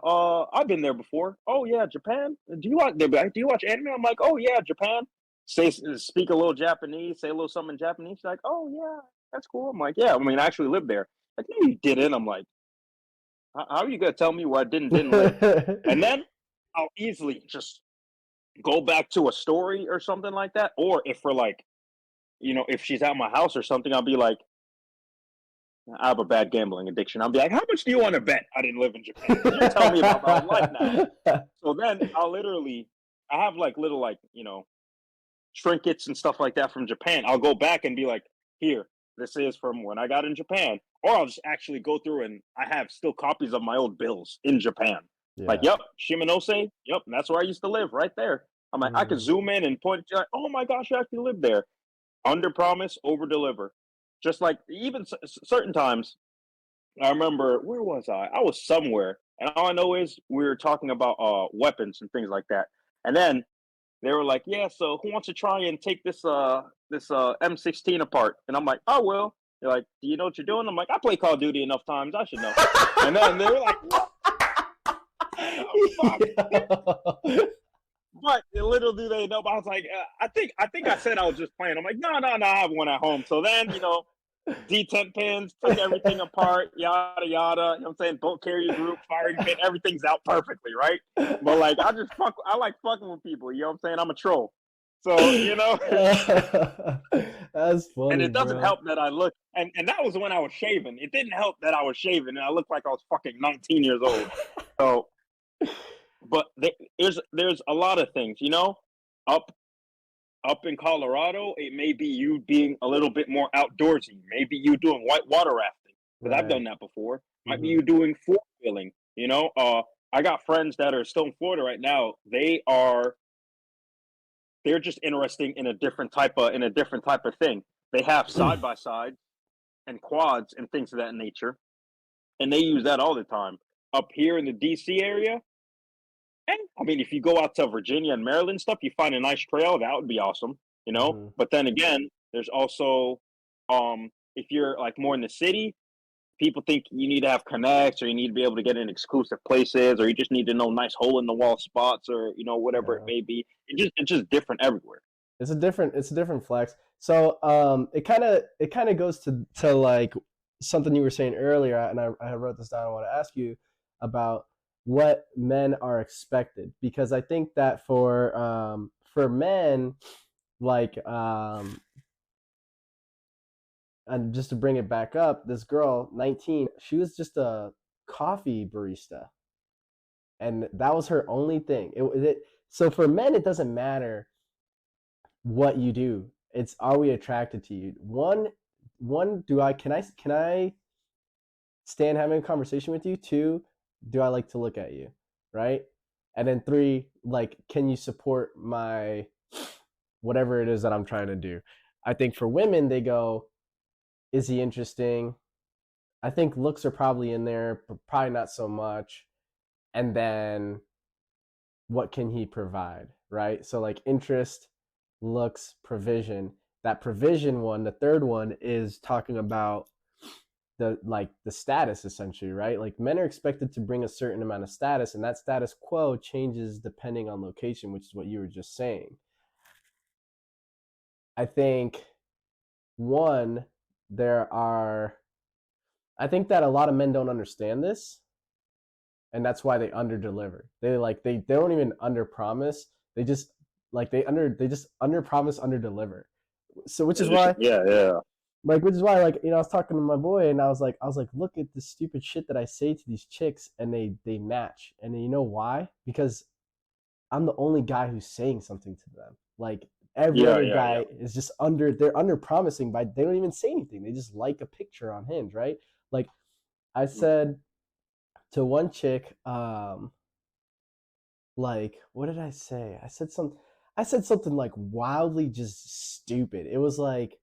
I've been there before. Oh yeah, Japan. Do you watch anime? I'm like, oh yeah, Japan. Speak a little Japanese. Say a little something in Japanese. She's like, oh yeah, that's cool. I'm like, yeah. I mean, I actually lived there. Like, no, you didn't. I'm like, how are you gonna tell me where I didn't live? And then I'll easily just go back to a story or something like that. Or if we're like, if she's at my house or something, I'll be like, I have a bad gambling addiction. I'll be like, how much do you want to bet I didn't live in Japan? Because you're telling me about my whole life now. So then I have like little like, trinkets and stuff like that from Japan. I'll go back and be like, here, this is from when I got in Japan. Or I'll just actually go through and I have still copies of my old bills in Japan. Like, Yeah. yep, Shimanose, yep, that's where I used to live right there. I'm like, I could Mm. zoom in and point, like, oh my gosh, I actually lived there. Under promise, over deliver. Just like even certain times, I remember where was I? I was somewhere, and all I know is we were talking about weapons and things like that. And then they were like, "Yeah, so who wants to try and take this M16 apart?" And I'm like, "I will." They're like, "Do you know what you're doing?" I'm like, "I play Call of Duty enough times, I should know." And then they were like, "What the fuck?" But little do they know. But I was like, I think I said I was just playing. I'm like, no, no, no, I have one at home. So then, D10 pins, took everything apart, yada yada. You know what I'm saying? Bolt carrier group, firing pin, everything's out perfectly, right? But like, I like fucking with people. You know what I'm saying? I'm a troll. So That's and funny, it doesn't bro. help that I look, and that was when I was shaving. It didn't help that I was shaving and I looked like I was fucking 19 years old. So, but there's a lot of things, up up in Colorado, it may be you being a little bit more outdoorsy. Maybe you doing whitewater rafting because I've Right. done that before. Might be Mm-hmm. you doing four wheeling. I got friends that are still in Florida right now. They're just interesting in a different type of thing. They have side by sides and quads and things of that nature, and they use that all the time. Up here in the DC area, and I mean, if you go out to Virginia and Maryland stuff, you find a nice trail, that would be awesome, you know. Mm-hmm. But then again, there's also if you're like more in the city, people think you need to have connects or you need to be able to get in exclusive places or you just need to know nice hole in the wall spots or whatever it Yeah. may be. It's just different everywhere. It's a different flex. So it kind of goes to like something you were saying earlier, and I wrote this down. I want to ask you about what men are expected, because I think that for men, like and just to bring it back up, this girl, 19, she was just a coffee barista, and that was her only thing. So for men, it doesn't matter what you do. It's, are we attracted to you? One, do I can I stand having a conversation with you? Two, do I like to look at you? Right? And then three, like, can you support my whatever it is that I'm trying to do? I think for women, they go, is he interesting? I think looks are probably in there, but probably not so much. And then what can he provide, right? So like interest, looks, provision. That provision one, the third one, is talking about the status, essentially, right? Like men are expected to bring a certain amount of status, and that status quo changes depending on location, which is what you were just saying. I think one, there are I think that a lot of men don't understand this, and that's why they under deliver. They don't even under promise. They just under promise, under deliver. So which is why Yeah, yeah, I was talking to my boy, and I was like, look at the stupid shit that I say to these chicks, and they match. And then you know why? Because I'm the only guy who's saying something to them. Like every yeah, other yeah, yeah. guy is just they're under promising, by they don't even say anything. They just like a picture on Hinge, right? Like I said to one chick, like, what did I say? I said something like wildly just stupid. It was like,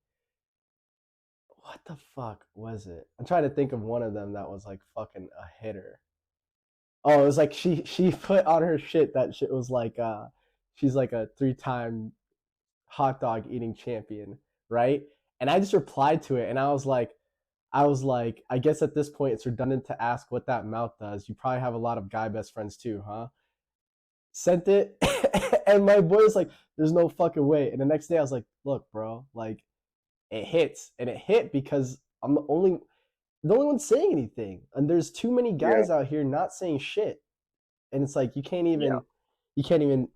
what the fuck was it? I'm trying to think of one of them that was like fucking a hitter. Oh, it was like she put on her shit that shit was like she's like a 3-time hot dog eating champion, right? And I just replied to it, and I was like, I guess at this point it's redundant to ask what that mouth does. You probably have a lot of guy best friends too, huh? Sent it, and my boy was like, "There's no fucking way." And the next day, I was like, "Look, bro, like it hits, and it hit because I'm the only one saying anything, and there's too many Yeah, guys out here not saying shit, and it's like yeah. you can't even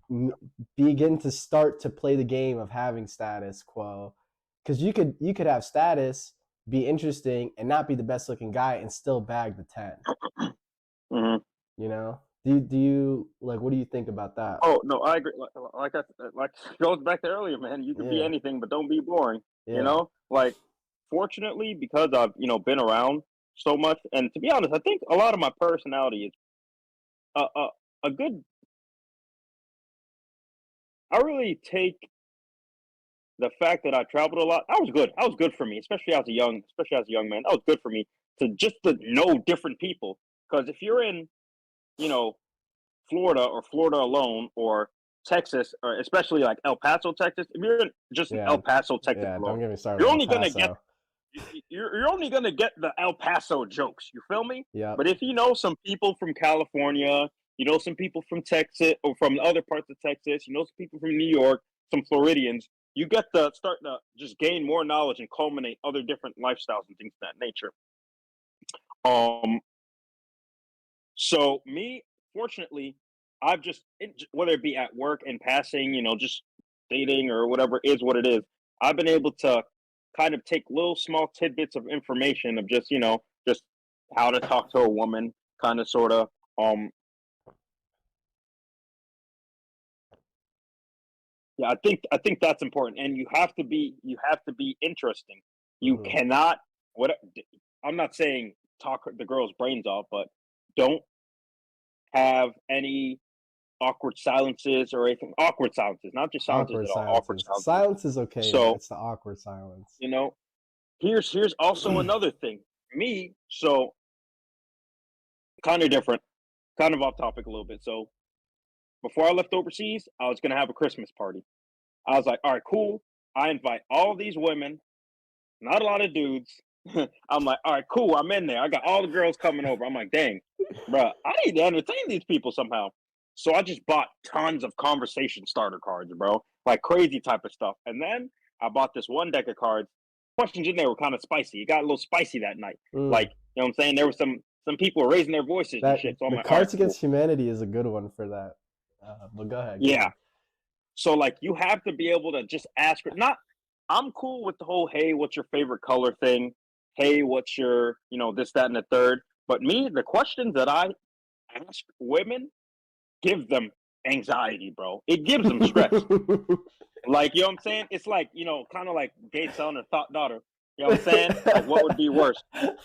begin to start to play the game of having status quo, because you could have status, be interesting, and not be the best looking guy, and still bag the 10. Hmm. You know? Do you like, what do you think about that? Oh no, I agree. Like goes back to earlier, man. You could be Yeah, anything, but don't be boring. yeah, Like fortunately, because I've been around so much, and to be honest, I think a lot of my personality is a a, a good. I really take the fact that I traveled a lot. That was good. That was good for me, especially as a young man. That was good for me to know different people. Because if you're in, you know, Florida or Florida alone or Texas, or especially like El Paso, Texas, if you're in just yeah, El Paso, Texas yeah. alone, Don't get me started you're on El only gonna get Paso. you're only gonna get the El Paso jokes. You feel me? Yep. But if you know some people from California, you know some people from Texas or from other parts of Texas, you know some people from New York, some Floridians, you get to start to just gain more knowledge and culminate other different lifestyles and things of that nature. Um, so me, fortunately, I've just whether it be at work in passing, just dating or whatever is what it is. I've been able to kind of take little small tidbits of information of just how to talk to a woman, kind of sort of. Um, Yeah, I think that's important, and you have to be interesting. You Hmm. cannot what I'm not saying talk the girl's brains off, but don't have any awkward silences or anything. Awkward silences, not just silences Awkward at all. Awkward silences. silences. Silence is okay, but So it's the awkward silence. you know, here's also another thing. Me, so kind of different, kind of off topic a little bit. So before I left overseas, I was gonna have a Christmas party. I was like, all right, cool. I invite all these women, not a lot of dudes. I'm like, all right, cool. I'm in there. I got all the girls coming over. I'm like, dang, bro, I need to entertain these people somehow. So I just bought tons of conversation starter cards, bro, like crazy type of stuff. And then I bought this one deck of cards. Questions in there were kind of spicy. It got a little spicy that night. Mm. Like, you know what I'm saying? There was some people were raising their voices and That shit. So I'm the like, all right, Cards cool. Against Humanity is a good one for that. But go ahead, go Yeah. ahead. So like you have to be able to just ask her. Not I'm cool with the whole hey, what's your favorite color thing? Hey, what's your, this, that, and the third. But me, the questions that I ask women give them anxiety, bro. It gives them stress. Like, you know what I'm saying? It's like, kind of like gay son or thought daughter. You know what I'm saying? Like, what would be worse?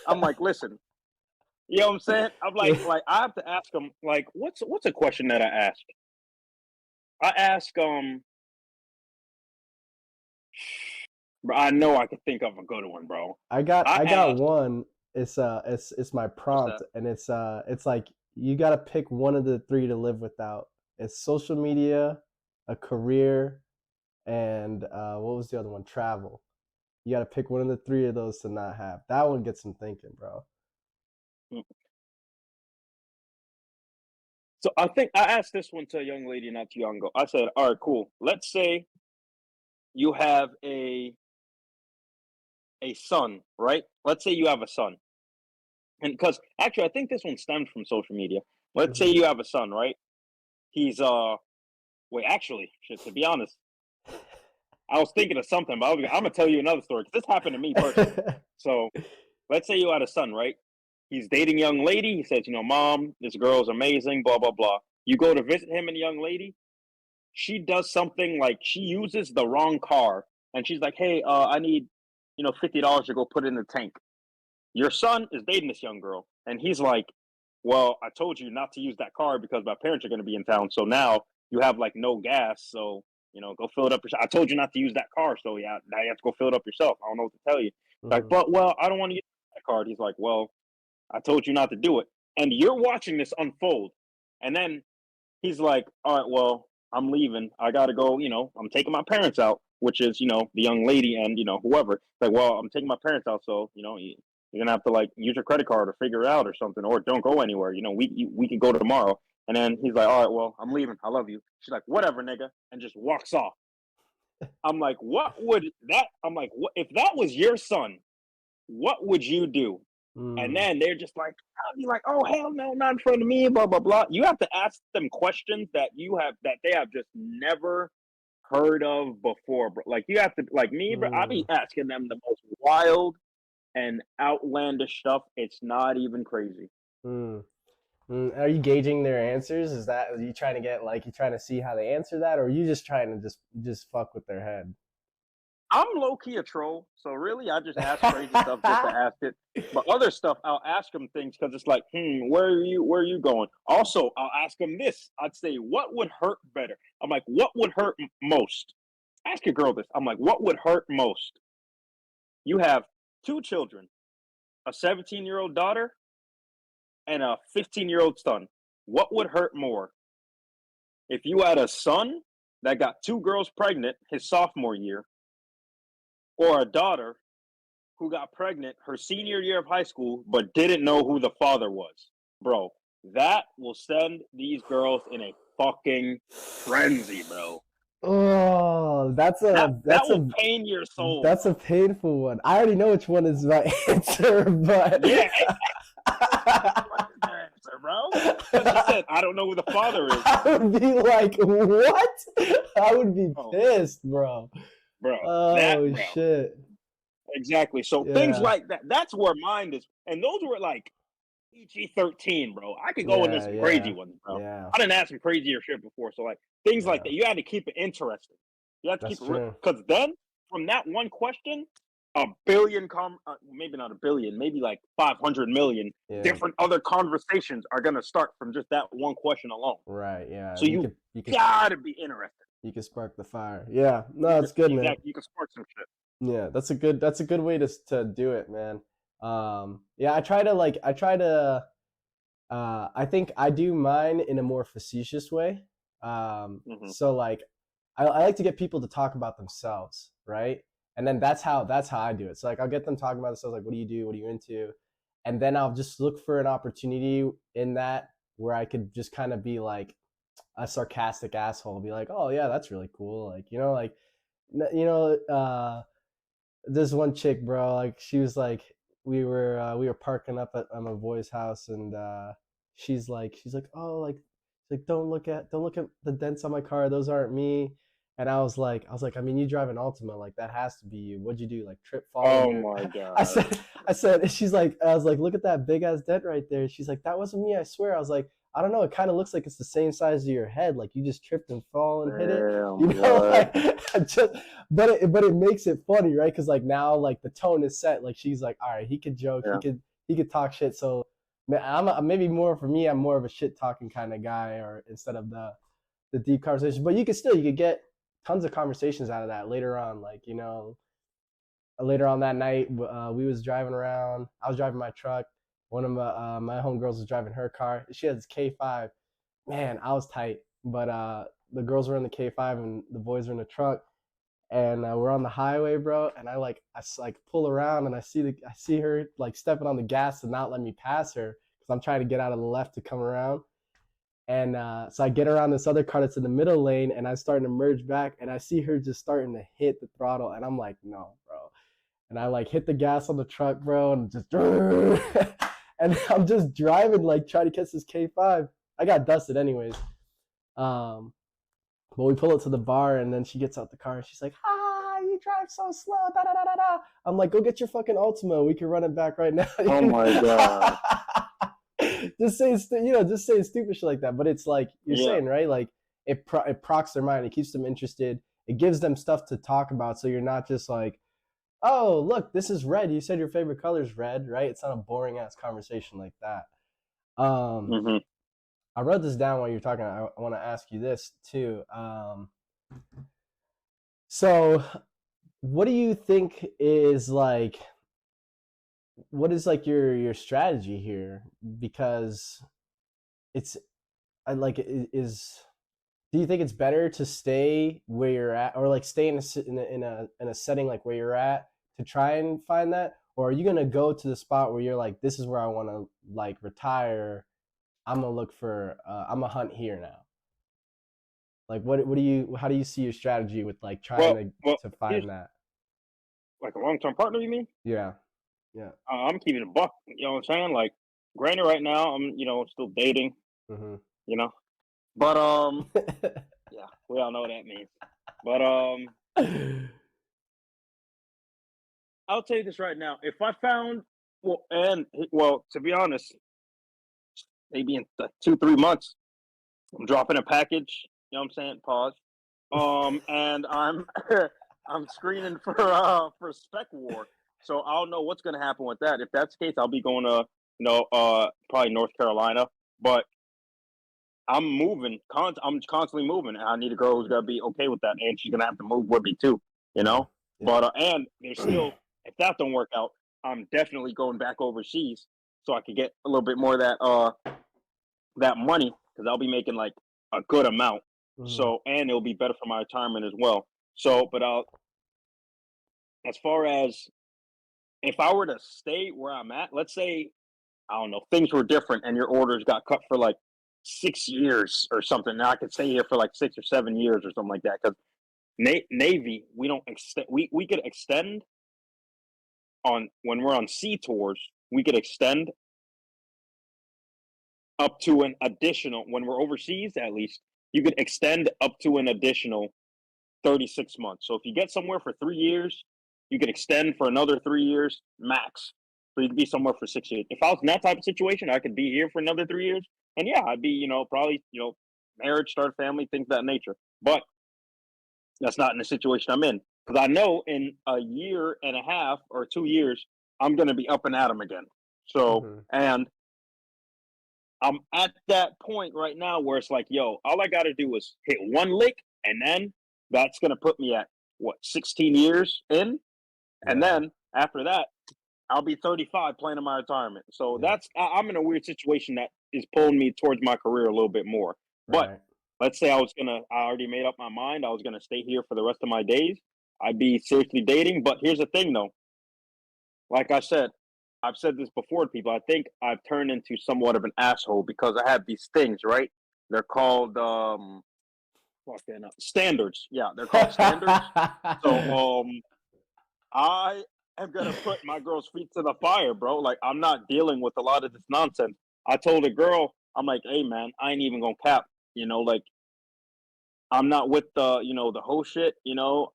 I'm like, listen, you know what I'm saying? I'm like I have to ask them, like, what's a question that I ask? I ask bro, I know I could think of a good one, bro. I I got asked, one. It's my what's prompt, that? and it's like you got to pick one of the three to live without. It's social media, a career, and what was the other one? Travel. You got to pick one of the three of those to not have. That one gets them thinking, bro. Mm. So I think I asked this one to a young lady not too long ago. I said, all right, cool. Let's say you have a son, right? Let's say you have a son. And because actually I think this one stems from social media. Let's say Hmm. you have a son, right? He's wait, actually, shit, to be honest, I was thinking of something, but I'm gonna tell you another story because this happened to me personally. So let's say you had a son, right? He's dating a young lady. He says, Mom, this girl's amazing, blah, blah, blah. You go to visit him and the young lady. She does something like she uses the wrong car. And she's like, hey, I need, $50 to go put it in the tank. Your son is dating this young girl. And he's like, well, I told you not to use that car because my parents are going to be in town. So now you have like no gas. So, go fill it up yourself. I told you not to use that car. So yeah, now you have to go fill it up yourself. I don't know what to tell you. Like, Hmm. but well, I don't want to use that card. He's like, well, I told you not to do it. And you're watching this unfold. And then he's like, all right, well, I'm leaving. I got to go, I'm taking my parents out, which is, the young lady and, whoever. Like, well, I'm taking my parents out. So, you're going to have to like use your credit card or figure it out or something, or don't go anywhere. We can go tomorrow. And then he's like, all right, well, I'm leaving. I love you. She's like, whatever, nigga. And just walks off. I'm like, I'm like, what, if that was your son, what would you do? And Mm. then they're just like, I'll be like, oh hell no, not in front of me, blah blah blah. You have to ask them questions that they have just never heard of before, bro. Like you have to, like me, bro. I be Mm. asking them the most wild and outlandish stuff. It's not even crazy. Mm. Mm. Are you gauging their answers? Is that are you trying to get like you trying to see how they answer that, or are you just trying to just fuck with their head? I'm low key a troll, so really, I just ask crazy stuff just to ask it. But other stuff, I'll ask them things because it's like, where are you going? Also, I'll ask them this. I'd say, what would hurt better? I'm like, what would hurt most? Ask a girl this. I'm like, what would hurt most? You have two children, a 17-year-old daughter and a 15-year-old son. What would hurt more? If you had a son that got two girls pregnant his sophomore year, or a daughter who got pregnant her senior year of high school but didn't know who the father was. Bro, that will send these girls in a fucking frenzy, bro. Oh, That that will pain your soul, that's a bro. painful one. I already know which one is my answer, but Yeah, what is their answer, bro? Because he said, I don't know who the father is. I would be like, what? I would be Oh, pissed, bro. bro. That, Oh bro. shit. Exactly. So things Yeah. like that, that's where mine is. And those were like PG-13, bro. I could go into Yeah, some crazy yeah. ones, bro. Yeah. I didn't ask some crazier shit before. So like things like Yeah. that, you had to keep it interesting. You have to That's keep it real, true. because then from that one question, a billion maybe not a billion, maybe like 500 million Yeah. different other conversations are gonna start from just that one question alone. Right. Yeah. So And you gotta be interested. you could spark the fire. Yeah. No, it's good, man. Exactly, you can spark some shit. Yeah, that's a good way to do it, man. Yeah, I try to I think I do mine in a more facetious way. Hmm. So like I like to get people to talk about themselves, right? And then that's how I do it. So like I'll get them talking about themselves, like what do you do, what are you into, and then I'll just look for an opportunity in that where I could just kind of be like a sarcastic asshole, be like, oh yeah, that's really cool, like like you know this one chick, bro, like she was like, we were parking up at my boy's house, and she's like, oh, like don't look at the dents on my car, those aren't me. And I was like, I mean, you drive an Altima, like that has to be you. What'd you do? Like trip, fall in Oh your my I god. said I said she's like, I was like, look at that big ass dent right there. She's like, that wasn't me, I swear. I was like, I don't know, it kind of looks like it's the same size as your head, like you just tripped and fall and hit it, Damn, like what? just but it makes it funny, right? Because like now, like the tone is set. Like she's like, all right, he could joke, he Yeah. could talk shit. So maybe more for me, I'm more of a shit talking kind of guy, or instead of the deep conversation. But you could get tons of conversations out of that later on. Like later on that night, we was driving around. I was driving my truck. One of my homegirls was driving her car. She has K5. Man, I was tight. But the girls were in the K5 and the boys were in the truck, and we're on the highway, bro. And I pull around, and I see her like stepping on the gas to not let me pass her because I'm trying to get out of the left to come around. And so I get around this other car that's in the middle lane, and I'm starting to merge back, and I see her just starting to hit the throttle, and I'm like, no, bro. And I like hit the gas on the truck, bro, and just and I'm just driving like trying to catch this K5. I got dusted anyways. Um, but we pull it to the bar, and then she gets out the car, and she's like, "Ah, you drive so slow." Da da da da da. I'm like, "Go get your fucking Ultima. We can run it back right now." Oh my god. Just saying stupid shit like that. But it's like you're Yeah. saying, right? Like it procs their mind. It keeps them interested. It gives them stuff to talk about. So you're not just like, oh, look, this is red. You said your favorite color is red, right? It's not a boring ass conversation like that. Um, Hmm. I wrote this down while you're talking. I want to ask you this too. So, what do you think is like? What is like your strategy here? Because it's I like is. Do you think it's better to stay where you're at, or like stay in a setting like where you're at to try and find that, or are you gonna go to the spot where you're like, this is where I want to like retire? I'm gonna look for. I'm gonna hunt here now. Like, what do you? How do you see your strategy with like trying Well, to here's find that? like a long term partner. You mean? Yeah, yeah. I'm keeping a buck. You know what I'm saying? Like, granted, right now I'm still dating. Hmm. You know, but yeah, we all know what that means. But I'll tell you this right now. If I found to be honest, maybe in 2 3 months, I'm dropping a package. You know what I'm saying? Pause. And I'm I'm screening for Spec War, so I'll know what's gonna happen with that. If that's the case, I'll be going to probably North Carolina, but I'm moving. I'm constantly moving, and I need a girl who's gonna be okay with that, and she's gonna have to move with me too. You Yeah, know, yeah. but and there's still, if that don't work out, I'm definitely going back overseas so I could get a little bit more of that money, because I'll be making like a good amount. Hmm. So, and it'll be better for my retirement as well. So, but as far as if I were to stay where I'm at, let's say, I don't know, things were different and your orders got cut for like 6 years or something. Now I could stay here for like 6 or 7 years or something like that. Because Navy, we don't extend. We could extend on when we're on sea tours. We could extend up to an additional, when we're overseas. At least you could extend up to an additional 36 months. So if you get somewhere for 3 years, you could extend for another 3 years max. So you could be somewhere for 6 years. If I was in that type of situation, I could be here for another 3 years. And yeah, I'd be, probably, marriage, start a family, things of that nature. But That's not in the situation I'm in. Because I know in a year and a half or 2 years, I'm going to be up and at 'em again. So, Mm-hmm. and I'm at that point right now where it's like, yo, all I got to do is hit one lick, and then that's going to put me at what, 16 years in? And Yeah. then after that, I'll be 35 planning my retirement. So Yeah. I'm in a weird situation that is pulling me towards my career a little bit more. But Right. let's say I already made up my mind. I was gonna stay here for the rest of my days. I'd be seriously dating. But here's the thing, though. Like I said, I've said this before to people. I think I've turned into somewhat of an asshole because I have these things, right? They're called fucking standards. Yeah, they're called standards. So I am gonna put my girl's feet to the fire, bro. Like I'm not dealing with a lot of this nonsense. I told a girl, I'm like, hey man, I ain't even gonna cap. Like I'm not with the whole shit.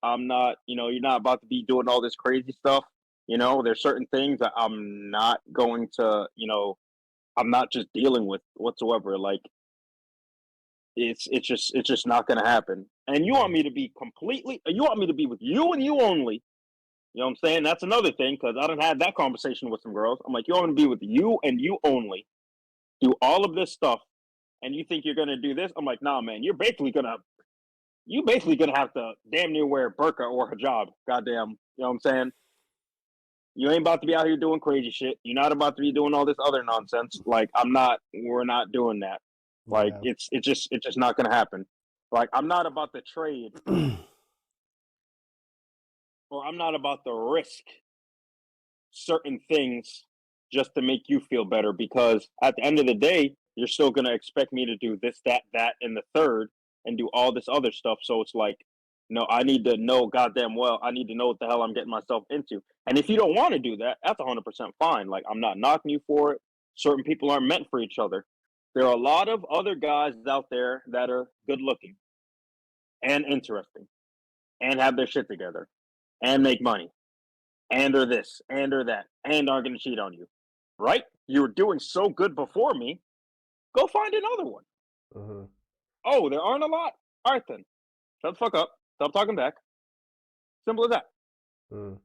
I'm not. You're not about to be doing all this crazy stuff. There's certain things that I'm not going to. I'm not just dealing with whatsoever. Like it's just not gonna happen. And you want Mhm. me to be completely? You want me to be with you and you only? You know what I'm saying? That's another thing because I don't have that conversation with some girls. I'm like, you want to be with you and you only, do all of this stuff, and you think you're gonna do this? I'm like, nah, man. You basically gonna have to damn near wear burqa or hijab. Goddamn, you know what I'm saying? You ain't about to be out here doing crazy shit. You're not about to be doing all this other nonsense. Like I'm not. We're not doing that. Like Yeah. it's just not gonna happen. Like I'm not about to trade, or I'm not about to risk certain things just to make you feel better, because at the end of the day you're still going to expect me to do this, that and the third, and do all this other stuff. So it's like, no, I need to know goddamn well. I need to know what the hell I'm getting myself into. And if you don't want to do that, that's 100% fine. Like I'm not knocking you for it. Certain people aren't meant for each other. There are a lot of other guys out there that are good looking and interesting and have their shit together and make money and or this and or that and aren't going to cheat on you, right? You were doing so good before me. Go find another one. Mhm. Oh, there aren't a lot. All right then, shut the fuck up. Stop talking back. Simple as that. Mm.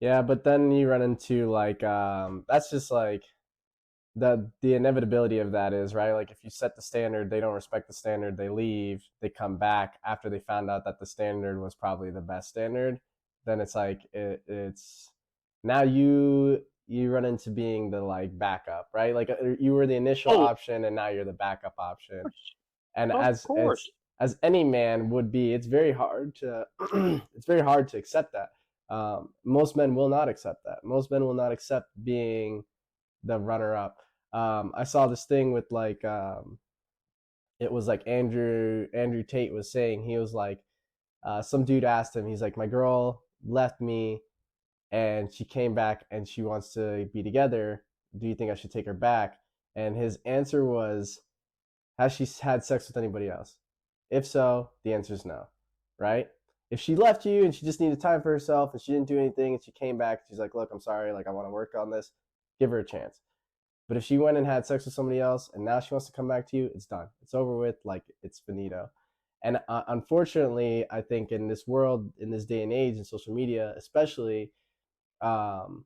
Yeah, but then you run into like that's just like the inevitability of that is, right? Like if you set the standard, they don't respect the standard, they leave, they come back after they found out that the standard was probably the best standard, then it's like it's now you run into being the like backup, right? Like you were the initial Oh, option and now you're the backup option. And of as it's course. as any man would be, it's very hard to it's very hard to accept that. Most men will not accept that. Most men will not accept being the runner up. I saw this thing with like it was like Andrew Tate was saying, he was like some dude asked him, he's like, my girl left me and she came back and she wants to be together. Do you think I should take her back? And his answer was, has she had sex with anybody else? If so, the answer is no, right? If she left you and she just needed time for herself and she didn't do anything and she came back, she's like, look, I'm sorry, like I want to work on this, give her a chance. But if she went and had sex with somebody else and now she wants to come back to you, it's done. It's over with. Like it's finito. And unfortunately, I think in this world, in this day and age, in social media, especially, um,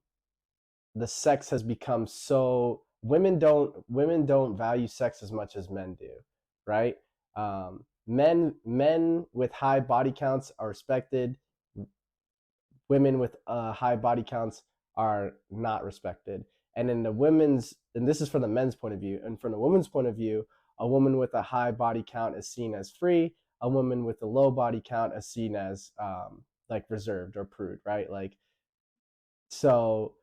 the sex has become so women don't value sex as much as men do, right? Men with high body counts are respected. Women with high body counts are not respected. And in the women's, and this is from the men's point of view, and from the woman's point of view, a woman with a high body count is seen as free. A woman with a low body count is seen as like reserved or prude, right? Like so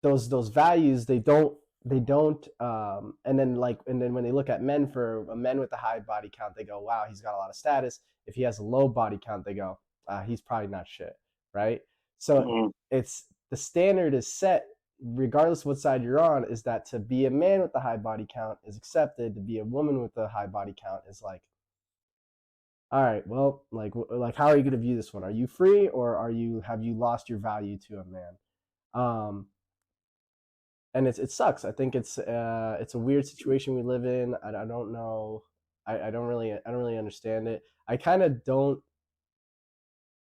those values they don't and then when they look at men, for a men with a high body count, they go, wow, he's got a lot of status. If he has a low body count, they go, he's probably not shit, right? So Mm, it's the standard is set regardless of what side you're on, is that to be a man with a high body count is accepted, to be a woman with a high body count is like, all right, well, like how are you going to view this one? Are you free, or are you have you lost your value to a man? And it sucks. I think it's a weird situation we live in. I don't know. I don't really understand it. I kind of don't.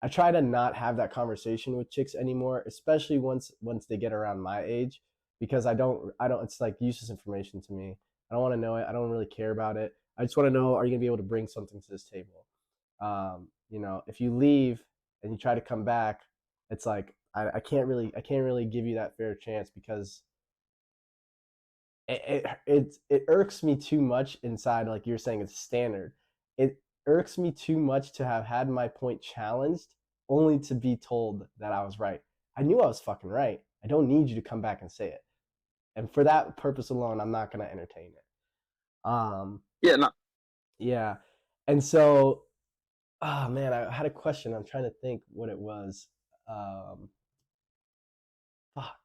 I try to not have that conversation with chicks anymore, especially once they get around my age, because I don't it's like useless information to me. I don't want to know it. I don't really care about it. I just want to know, are you gonna be able to bring something to this table? If you leave and you try to come back, it's like I can't really give you that fair chance because it irks me too much inside. Like you're saying, it's standard. It irks me too much to have had my point challenged only to be told that I was right. I knew I was fucking right. I don't need you to come back and say it. And for that purpose alone, I'm not going to entertain it. Yeah, no, Yeah. And so, oh man, I had a question. I'm trying to think what it was. Um, fuck.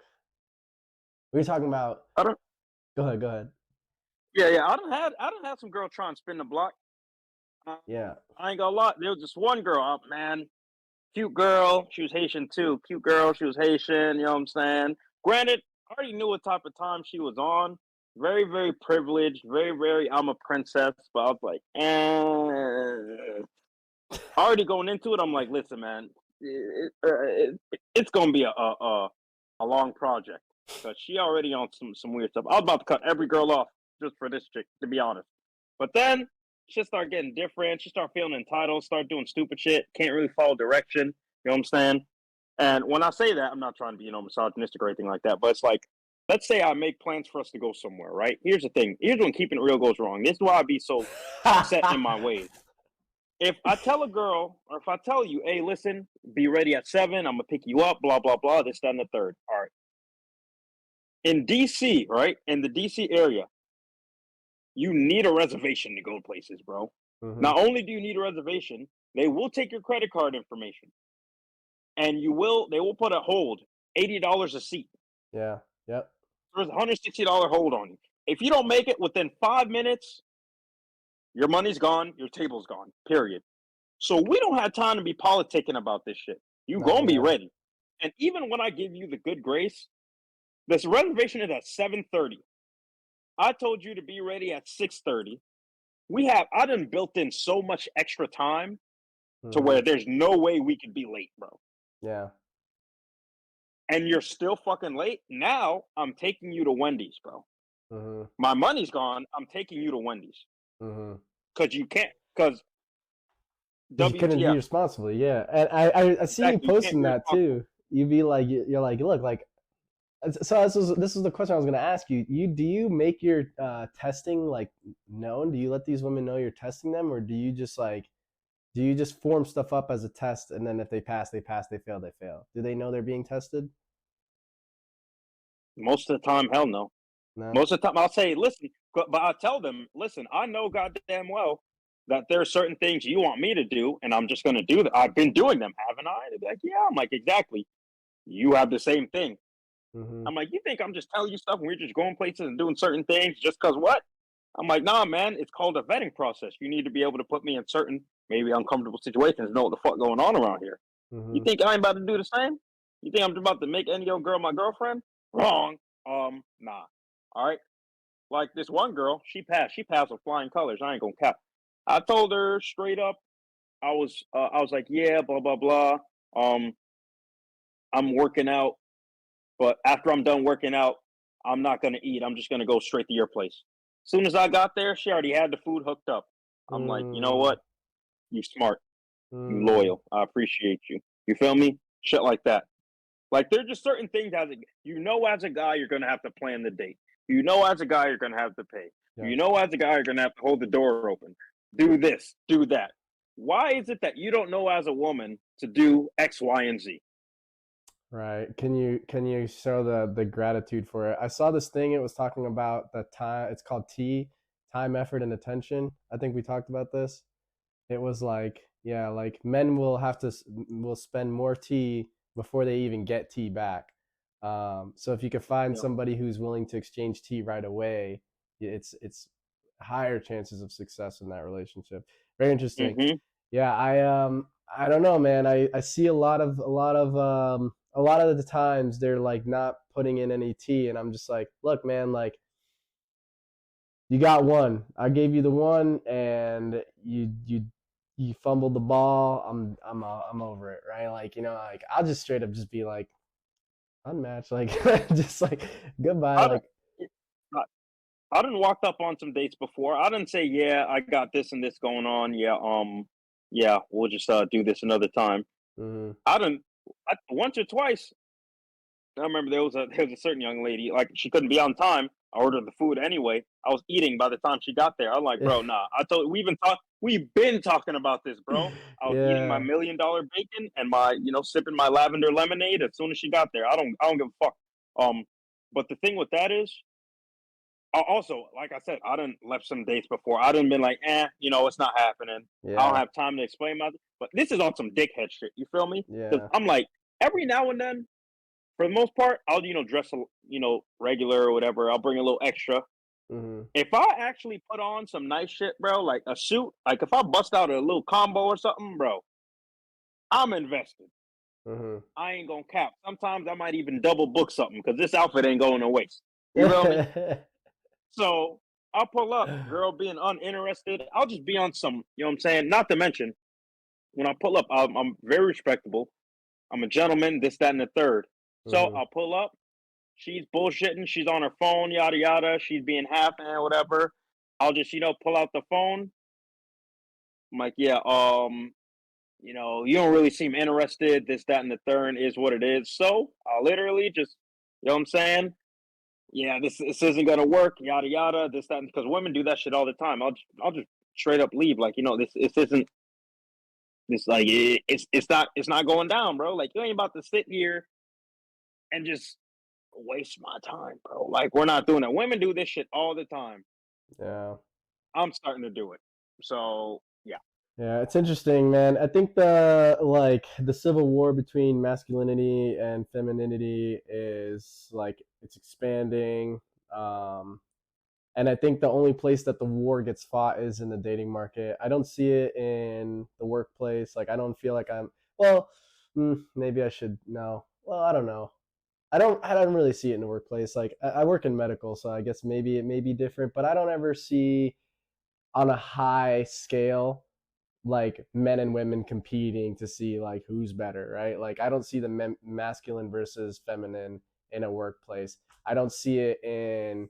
We were talking about. I don't. Go ahead. Go ahead. Yeah, yeah. I don't have some girl trying to spin the block. Um, Yeah. I ain't gonna lie. There was this one girl, man, cute girl. She was Haitian too. Cute girl. She was Haitian. You know what I'm saying? Granted, I already knew what type of time she was on. Very, very privileged. Very, very. I'm a princess, but I was like, already going into it. I'm like, listen, man, it's gonna be a long project because she already on some weird stuff. I was about to cut every girl off just for this chick, to be honest. But then she start getting different. She start feeling entitled. Start doing stupid shit. Can't really follow direction. You know what I'm saying? And when I say that, I'm not trying to be misogynistic or anything like that. But it's like, let's say I make plans for us to go somewhere, right? Here's the thing. Here's when keeping it real goes wrong. This is why I be so set in my ways. If I tell a girl, or if I tell you, hey, listen, be ready at 7, I'm gonna pick you up, blah blah blah, this, that, and the third. All right. In DC, right? In the DC area, you need a reservation to go places, bro. Mm-hmm. Not only do you need a reservation, they will take your credit card information, and they will put a hold, $80 a seat. Yeah. Yep. There's a $160 hold on you. If you don't make it within 5 minutes, your money's gone, your table's gone. Period. So we don't have time to be politicking about this shit. You gonna be Yeah. ready. And even when I give you the good grace, this reservation is at 7:30. I told you to be ready at 6:30. I done built in so much extra time to Mm-hmm. where there's no way we could be late, bro. Yeah. And you're still fucking late. Now I'm taking you to Wendy's, bro. Mm-hmm. My money's gone. I'm taking you to Wendy's. Mm-hmm. Cause you can't cause Because you couldn't be WTF. responsible. Yeah. And I see you Exactly. You can't posting be that responsible. too. You'd be like, you're like, look, like, so this was the question I was going to ask you. Do you make your testing like known? Do you let these women know you're testing them, or do you just form stuff up as a test, and then if they pass, they pass, they fail, they fail? Do they know they're being tested? Most of the time, hell no. No. Most of the time, I'll say, listen, but I tell them, listen, I know goddamn well that there are certain things you want me to do, and I'm just going to do that. I've been doing them, haven't I? They'd be like, yeah. I'm like, exactly. You have the same thing. Mm-hmm. I'm like, you think I'm just telling you stuff and we're just going places and doing certain things just because what? I'm like, nah, man, it's called a vetting process. You need to be able to put me in certain, maybe uncomfortable situations, know what the fuck going on around here. You Mm-hmm. think I ain't about to do the same? You think I'm about to make any old girl my girlfriend? Wrong. Nah. All right. Like this one girl, she passed. She passed with flying colors. I ain't gonna cap. I told her straight up. I was like, yeah, blah blah blah. Um, I'm working out, but after I'm done working out, I'm not gonna eat. I'm just gonna go straight to your place. As soon as I got there, she already had the food hooked up. I'm like, you know Mm, what? You smart. You mm, loyal. I appreciate you. You feel me? Shit like that. Like there's just certain things as a guy you're gonna have to plan the date. As a guy you're gonna have to pay. yes. As a guy you're gonna have to hold the door open. Do this, do that. Why is it that you don't know as a woman to do X, Y, and Z? Right. Can you show the gratitude for it? I saw this thing. It was talking about the time. It's called T, time, effort, and attention. I think we talked about this. It was like, yeah, like men will spend more tea before they even get tea back. So if you could find Yeah. somebody who's willing to exchange tea right away, it's higher chances of success in that relationship. Very interesting. Mm-hmm. Yeah, I don't know, man. I see a lot of the times they're like not putting in any tea, and I'm just like, look, man, like you got one. I gave you the one, and you fumbled the ball, I'm over it, right? Like, you know, like I'll just straight up just be like unmatched, like just like goodbye, I like don't. I done walked up on some dates before. I didn't say, yeah, I got this and this going on. Yeah, yeah, we'll just do this another time. mm, I done once or twice. I remember there was a certain young lady, like she couldn't be on time. I ordered the food anyway. I was eating by the time she got there. I'm like, bro, nah. I told we've been talking about this, bro. I was eating my yeah, $1 million bacon and my, sipping my lavender lemonade as soon as she got there. I don't give a fuck. Um, but the thing with that is, also, like I said, I done left some dates before. I done been like, it's not happening. I don't yeah, have time to explain my. But this is on some dickhead shit. You feel me? Because yeah, I'm like, every now and then, for the most part, I'll dress regular or whatever. I'll bring a little extra. mm-hmm, If I actually put on some nice shit, bro, like a suit, like if I bust out a little combo or something, bro, I'm invested. mm-hmm. I ain't gonna cap. Sometimes I might even double book something because this outfit ain't going to waste. You feel me? So I'll pull up, girl being uninterested. I'll just be on some, you know what I'm saying? Not to mention, when I pull up, I'm very respectable. I'm a gentleman, this, that, and the third. So mm-hmm. I'll pull up. She's bullshitting. She's on her phone, yada, yada. She's being half and whatever. I'll just, pull out the phone. I'm like, yeah, you don't really seem interested. This, that, and the third is what it is. So I'll literally just, you know what I'm saying? Yeah, this isn't gonna work, yada yada, this that, because women do that shit all the time. I'll just straight up leave, like this isn't this like it's not going down, bro. Like you ain't about to sit here and just waste my time, bro. Like we're not doing that. Women do this shit all the time. Yeah. I'm starting to do it, so yeah. Yeah, it's interesting, man. I think the civil war between masculinity and femininity is like it's expanding. Um, and I think the only place that the war gets fought is in the dating market. I don't see it in the workplace. Like I don't feel like I'm well, maybe I should no. Well, I don't know. I don't really see it in the workplace. Like I work in medical, so I guess maybe it may be different, but I don't ever see on a high scale like men and women competing to see like who's better, right? Like I don't see the masculine versus feminine in a workplace. I don't see it in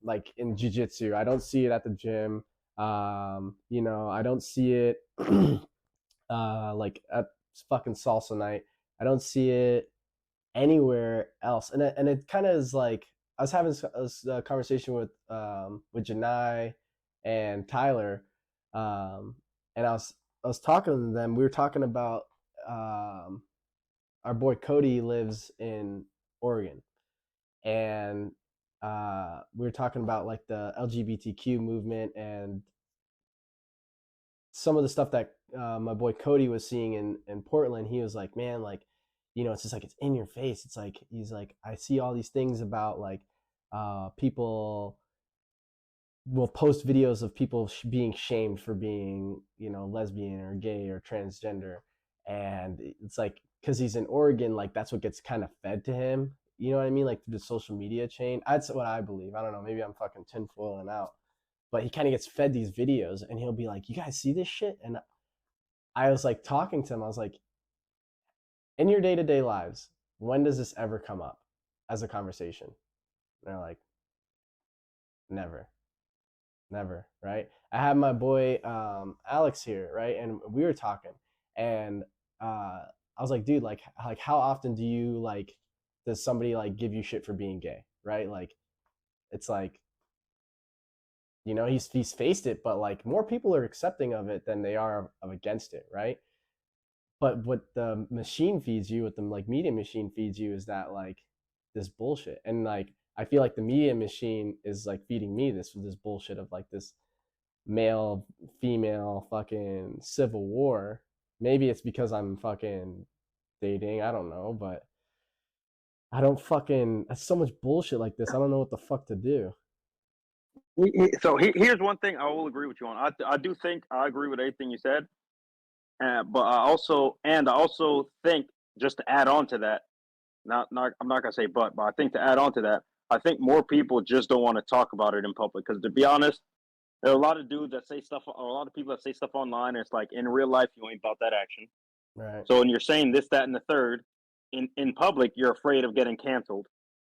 like in jiu-jitsu. I don't see it at the gym. I don't see it like at fucking salsa night. I don't see it anywhere else. And it kind of is like I was having a conversation with Janai and Tyler, um, and I was talking to them. We were talking about um, our boy Cody lives in Oregon, and we were talking about like the LGBTQ movement and some of the stuff that my boy Cody was seeing in Portland. He was like, man, like, it's just like it's in your face. It's like he's like, I see all these things about like people will post videos of people being shamed for being, lesbian or gay or transgender, and it's like because he's in Oregon, like that's what gets kind of fed to him. You know what I mean? Like through the social media chain. That's what I believe. I don't know. Maybe I'm fucking tinfoiling out, but he kind of gets fed these videos, and he'll be like, "You guys see this shit?" And I was like talking to him. I was like, in your day to day lives, when does this ever come up as a conversation? And they're like, never, never, right? I had my boy Alex here, right, and we were talking, and I was like, dude, like how often do you like does somebody like give you shit for being gay, right? Like it's like he's faced it, but like more people are accepting of it than they are of against it, right? But what the machine feeds you, what the like media machine feeds you is that like this bullshit. And like I feel like the media machine is like feeding me this bullshit of like this male female fucking civil war. Maybe it's because I'm fucking dating, I don't know, but I don't fucking that's so much bullshit like this. I don't know what the fuck to do. So here's one thing I will agree with you on. I do think I agree with everything you said, but I also think, just to add on to that, not I'm not gonna say but I think to add on to that, I think more people just don't want to talk about it in public because, to be honest, There are a lot of dudes that say stuff, or a lot of people that say stuff online, and it's like in real life, you ain't about that action. Right. So when you're saying this, that, and the third in public, you're afraid of getting canceled.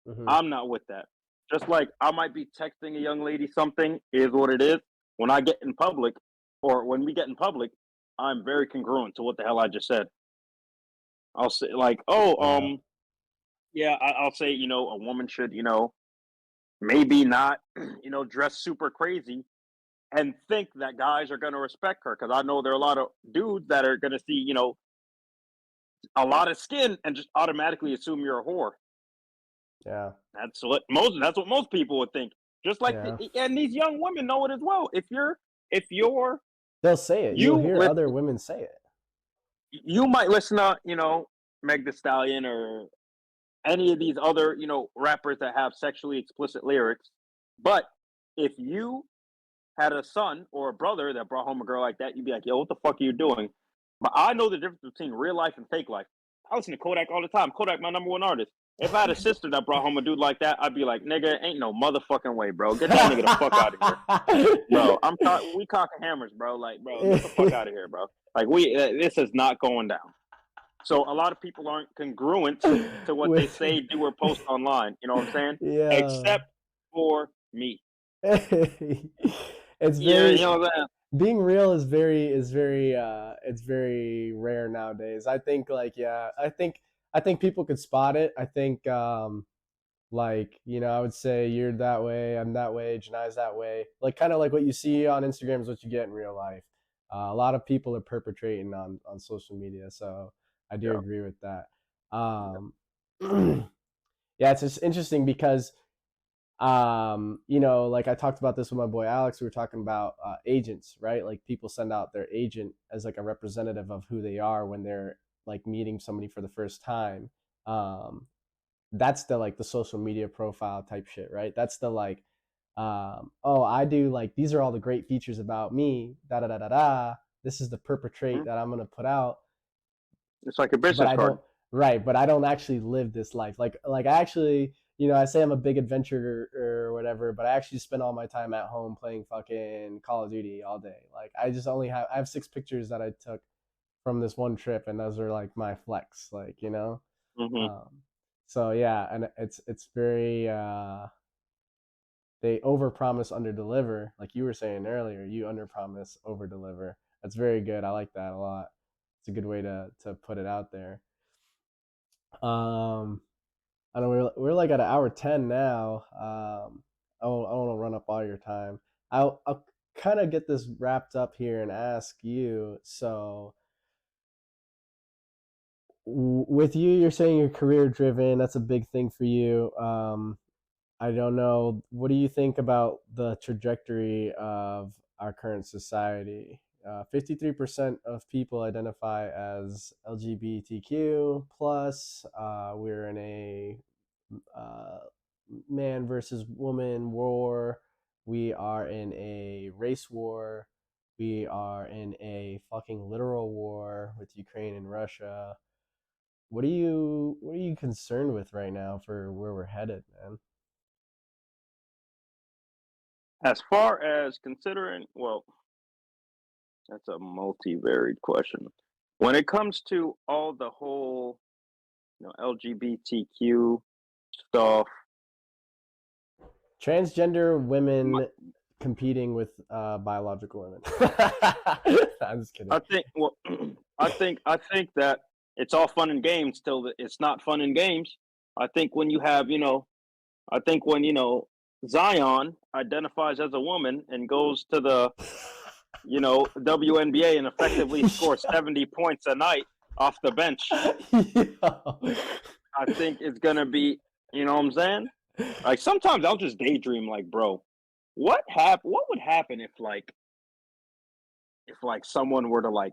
Hmm. I'm not with that. Just like I might be texting a young lady something, is what it is. When I get in public, or when we get in public, I'm very congruent to what the hell I just said. I'll say like, oh, Yeah. yeah, I'll say, a woman should, maybe not, dress super crazy and think that guys are going to respect her because I know there are a lot of dudes that are going to see, a lot of skin and just automatically assume you're a whore. Yeah. That's what most people would think. Just like Yeah. and these young women know it as well. If you're They'll say it. You'll you hear listen, other women say it. you might listen to Meg The Stallion or any of these other rappers that have sexually explicit lyrics, but if you had a son or a brother that brought home a girl like that, you'd be like, yo, what the fuck are you doing? But I know the difference between real life and fake life. I listen to Kodak all the time. Kodak, my number one artist. If I had a sister that brought home a dude like that, I'd be like, nigga, ain't no motherfucking way, bro. Get that nigga the fuck out of here, bro. We cocking hammers, bro. Like, bro, get the fuck out of here, bro. Like, this is not going down. So a lot of people aren't congruent to what they With say, do, or post online. You know what I'm saying? yeah. Except for me. It's Yeah, you very know what I'm being real is very it's very rare nowadays. I think like yeah, I think people could spot it. I think like I would say you're that way, I'm that way, Janai's that way. Like kind of like what you see on Instagram is what you get in real life. A lot of people are perpetrating on social media, so I do Yeah. agree with that. Yeah. Um, yeah, it's just interesting because like I talked about this with my boy Alex. We were talking about agents, right? Like people send out their agent as like a representative of who they are when they're like meeting somebody for the first time. Um, that's the like the social media profile type shit, right? That's the like, oh, I do like these are all the great features about me. Da da da da da. This is the perpetrate Mhm. that I'm gonna put out, It's like a but business I card. don't right, but I don't actually live this life. Like I actually, I say I'm a big adventurer or whatever, but I actually spend all my time at home playing fucking Call of Duty all day. Like I have 6 pictures that I took from this one trip, and those are like my flex, like. Hmm. Um, so yeah, and it's very they overpromise, underdeliver, like you were saying earlier. You underpromise, overdeliver. That's very good. I like that a lot. It's a good way to put it out there. Um, I know we're like at an hour 10 now. I don't want to run up all your time. I'll kind of get this wrapped up here and ask you. So with you, you're saying you're career driven. That's a big thing for you. I don't know. What do you think about the trajectory of our current society? 53% of people identify as LGBTQ plus. We're in a uh, man versus woman war. We are in a race war. We are in a fucking literal war with Ukraine and Russia. What are you concerned with right now for where we're headed, man? As far as considering, well, that's a multi-varied question. When it comes to all the whole, LGBTQ stuff, Transgender my, women competing with biological women. I'm just kidding. I think, well, I think that it's all fun and games till it's not fun and games. I think when you have, I think when Zion identifies as a woman and goes to the WNBA and effectively scores 70 points a night off the bench, I think it's gonna be, you know what I'm saying? Like sometimes I'll just daydream, like, bro, what would happen if someone were to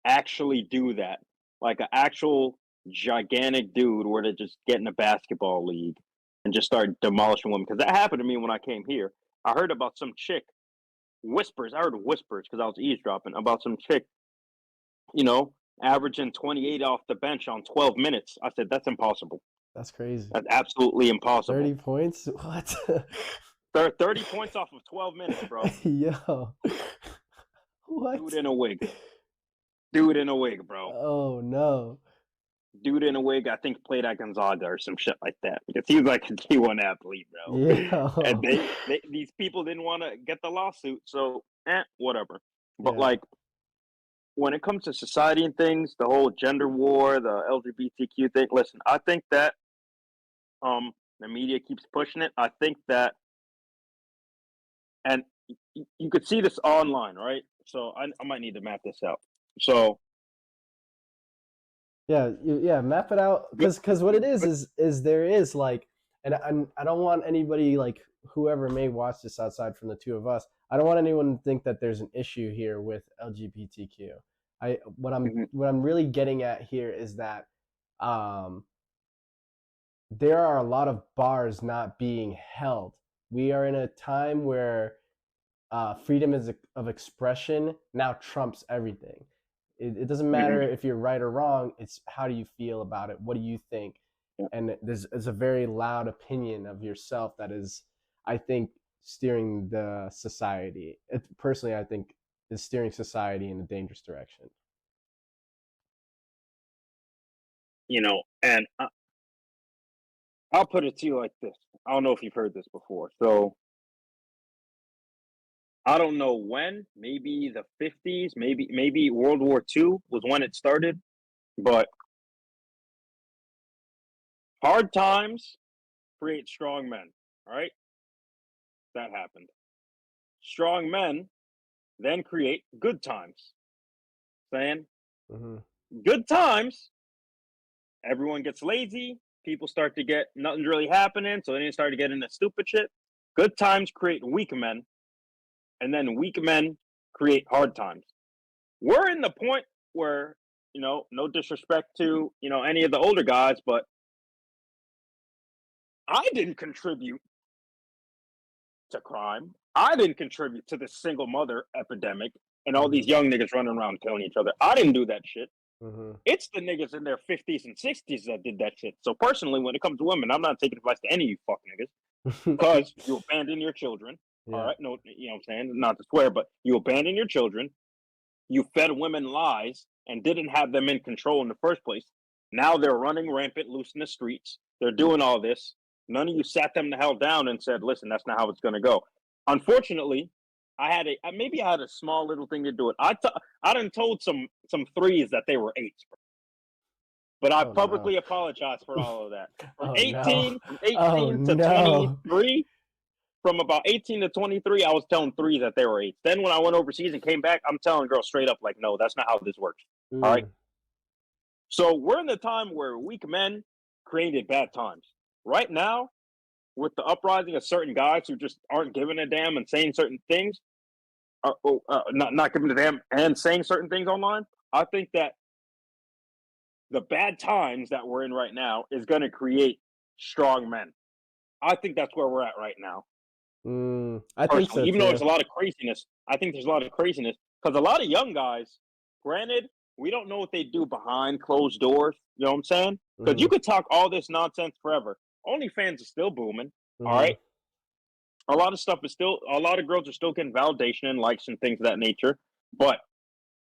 actually do that, like an actual gigantic dude were to just get in a basketball league and just start demolishing women? Because that happened to me when I came here. I heard about some chick whispers. I heard whispers because I was eavesdropping about some chick, you know, averaging 28 off the bench on 12 minutes. I said, that's impossible. That's crazy. That's absolutely impossible. 30 points? What? 30 points off of 12 minutes, bro. Yo, Dude what? in a wig. Dude in a wig, bro. Oh no. Dude in a wig, I think played at Gonzaga or some shit like that. Because he was like a D1 athlete, bro. And Yeah. these people didn't want to get the lawsuit, so whatever. But Yeah. like when it comes to society and things, the whole gender war, the LGBTQ thing. Listen, I think that the media keeps pushing it. I think that, and you could see this online, right? So I might need to map this out. So Yeah, yeah, map it out good, because what it good. is there is like, and I don't want anybody like whoever may watch this outside from the two of us. I don't want anyone to think that there's an issue here with LGBTQ. I Mhm, what I'm really getting at here is that um, there are a lot of bars not being held. We are in a time where freedom of expression now trumps everything. It doesn't matter mhm, if you're right or wrong. It's how do you feel about it? What do you think? yeah. And there's a very loud opinion of yourself that is, I think, steering the society. Personally, I think is steering society in a dangerous direction. And I'll put it to you like this. I don't know if you've heard this before. So I don't know when, maybe the 50s, maybe World War II was when it started, but hard times create strong men. All right, that happened. Strong men then create good times. Saying Mm-hmm. good times, everyone gets lazy. People start to get nothing's really happening, so they start to get into stupid shit. Good times create weak men, and then weak men create hard times. We're in the point where, no disrespect to, any of the older guys, but I didn't contribute to crime. I didn't contribute to the single mother epidemic and all Mm-hmm. these young niggas running around killing each other. I didn't do that shit. Mm-hmm. It's the niggas in their 50s and 60s that did that shit. So personally, when it comes to women, I'm not taking advice to any of you fuck niggas because you abandon your children. All Yeah. right, no, you know what I'm saying? Not to swear, but you abandon your children. You fed women lies and didn't have them in control in the first place. Now they're running rampant loose in the streets. They're doing all this. None of you sat them the hell down and said, "Listen, that's not how it's going to go." Unfortunately, maybe I had a small little thing to do it. I done told some threes that they were eights, but I Oh no. publicly apologize for all of that. From Oh no. 18, from Oh 18 to no. 23, from about 18 to 23, I was telling threes that they were eights. Then when I went overseas and came back, I'm telling girls straight up, like, no, that's not how this works. All right. Mm, So we're in the time where weak men created bad times. Right now, with the uprising of certain guys who just aren't giving a damn and saying certain things, not giving a damn and saying certain things online, I think that the bad times that we're in right now is going to create strong men. I think that's where we're at right now. I think Personally, so even though too. there's a lot of craziness, I think there's a lot of craziness because a lot of young guys, granted, we don't know what they do behind closed doors. You know what I'm saying? Because Mm-hmm. you could talk all this nonsense forever. OnlyFans is still booming. All Mm-hmm. right. A lot of girls are still getting validation and likes and things of that nature. But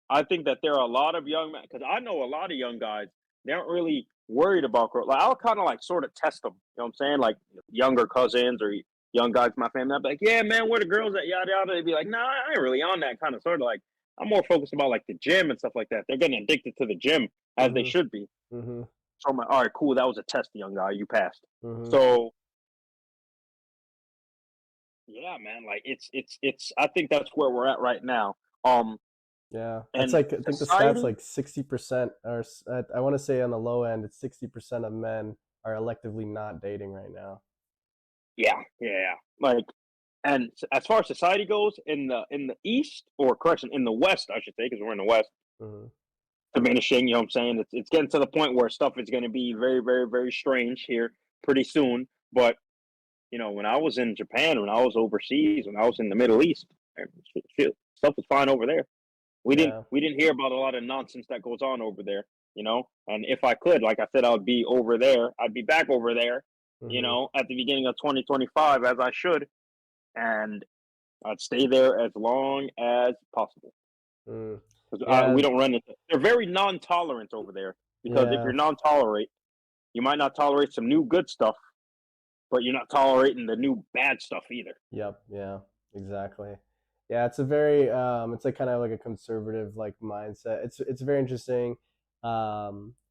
I think that there are a lot of young men, because I know a lot of young guys, they aren't really worried about girls. Like, I'll kind of like sort of test them. You know what I'm saying? Like younger cousins or young guys in my family. I'd be like, yeah, man, where the girls at? Yada, yada. They'd be like, nah, I ain't really on that kind of sort of like, I'm more focused about like the gym and stuff like that. They're getting addicted to the gym as they Mm-hmm. should be. Mm-hmm. So I'm like, all right, cool. That was a test, young guy. You passed. Mm-hmm. So yeah, man, like it's, I think that's where we're at right now. Um, Yeah, it's and like I think the stats society, like 60% are. I want to say on the low end, it's 60% of men are electively not dating right now. yeah, yeah, yeah. Like, and as far as society goes, in the East, or correction, in the West, I should say, because we're in the West, Mm-hmm. diminishing. You know what I'm saying? It's getting to the point where stuff is going to be very, very, very strange here pretty soon. But when I was in Japan, when I was overseas, when I was in the Middle East, stuff was fine over there. Yeah. We didn't hear about a lot of nonsense that goes on over there. And if I could, like I said, I would be over there. I'd be back over there. Mm-hmm. At the beginning of 2025, as I should. and I'd stay there as long as possible. Mm. 'Cause, Yeah, we don't run into. They're very non-tolerant over there because if yeah. you're non-tolerate, you might not tolerate some new good stuff, but you're not tolerating the new bad stuff either. Yep. Yeah. Exactly. Yeah. It's a very it's like kind of like a conservative like mindset. It's very interesting.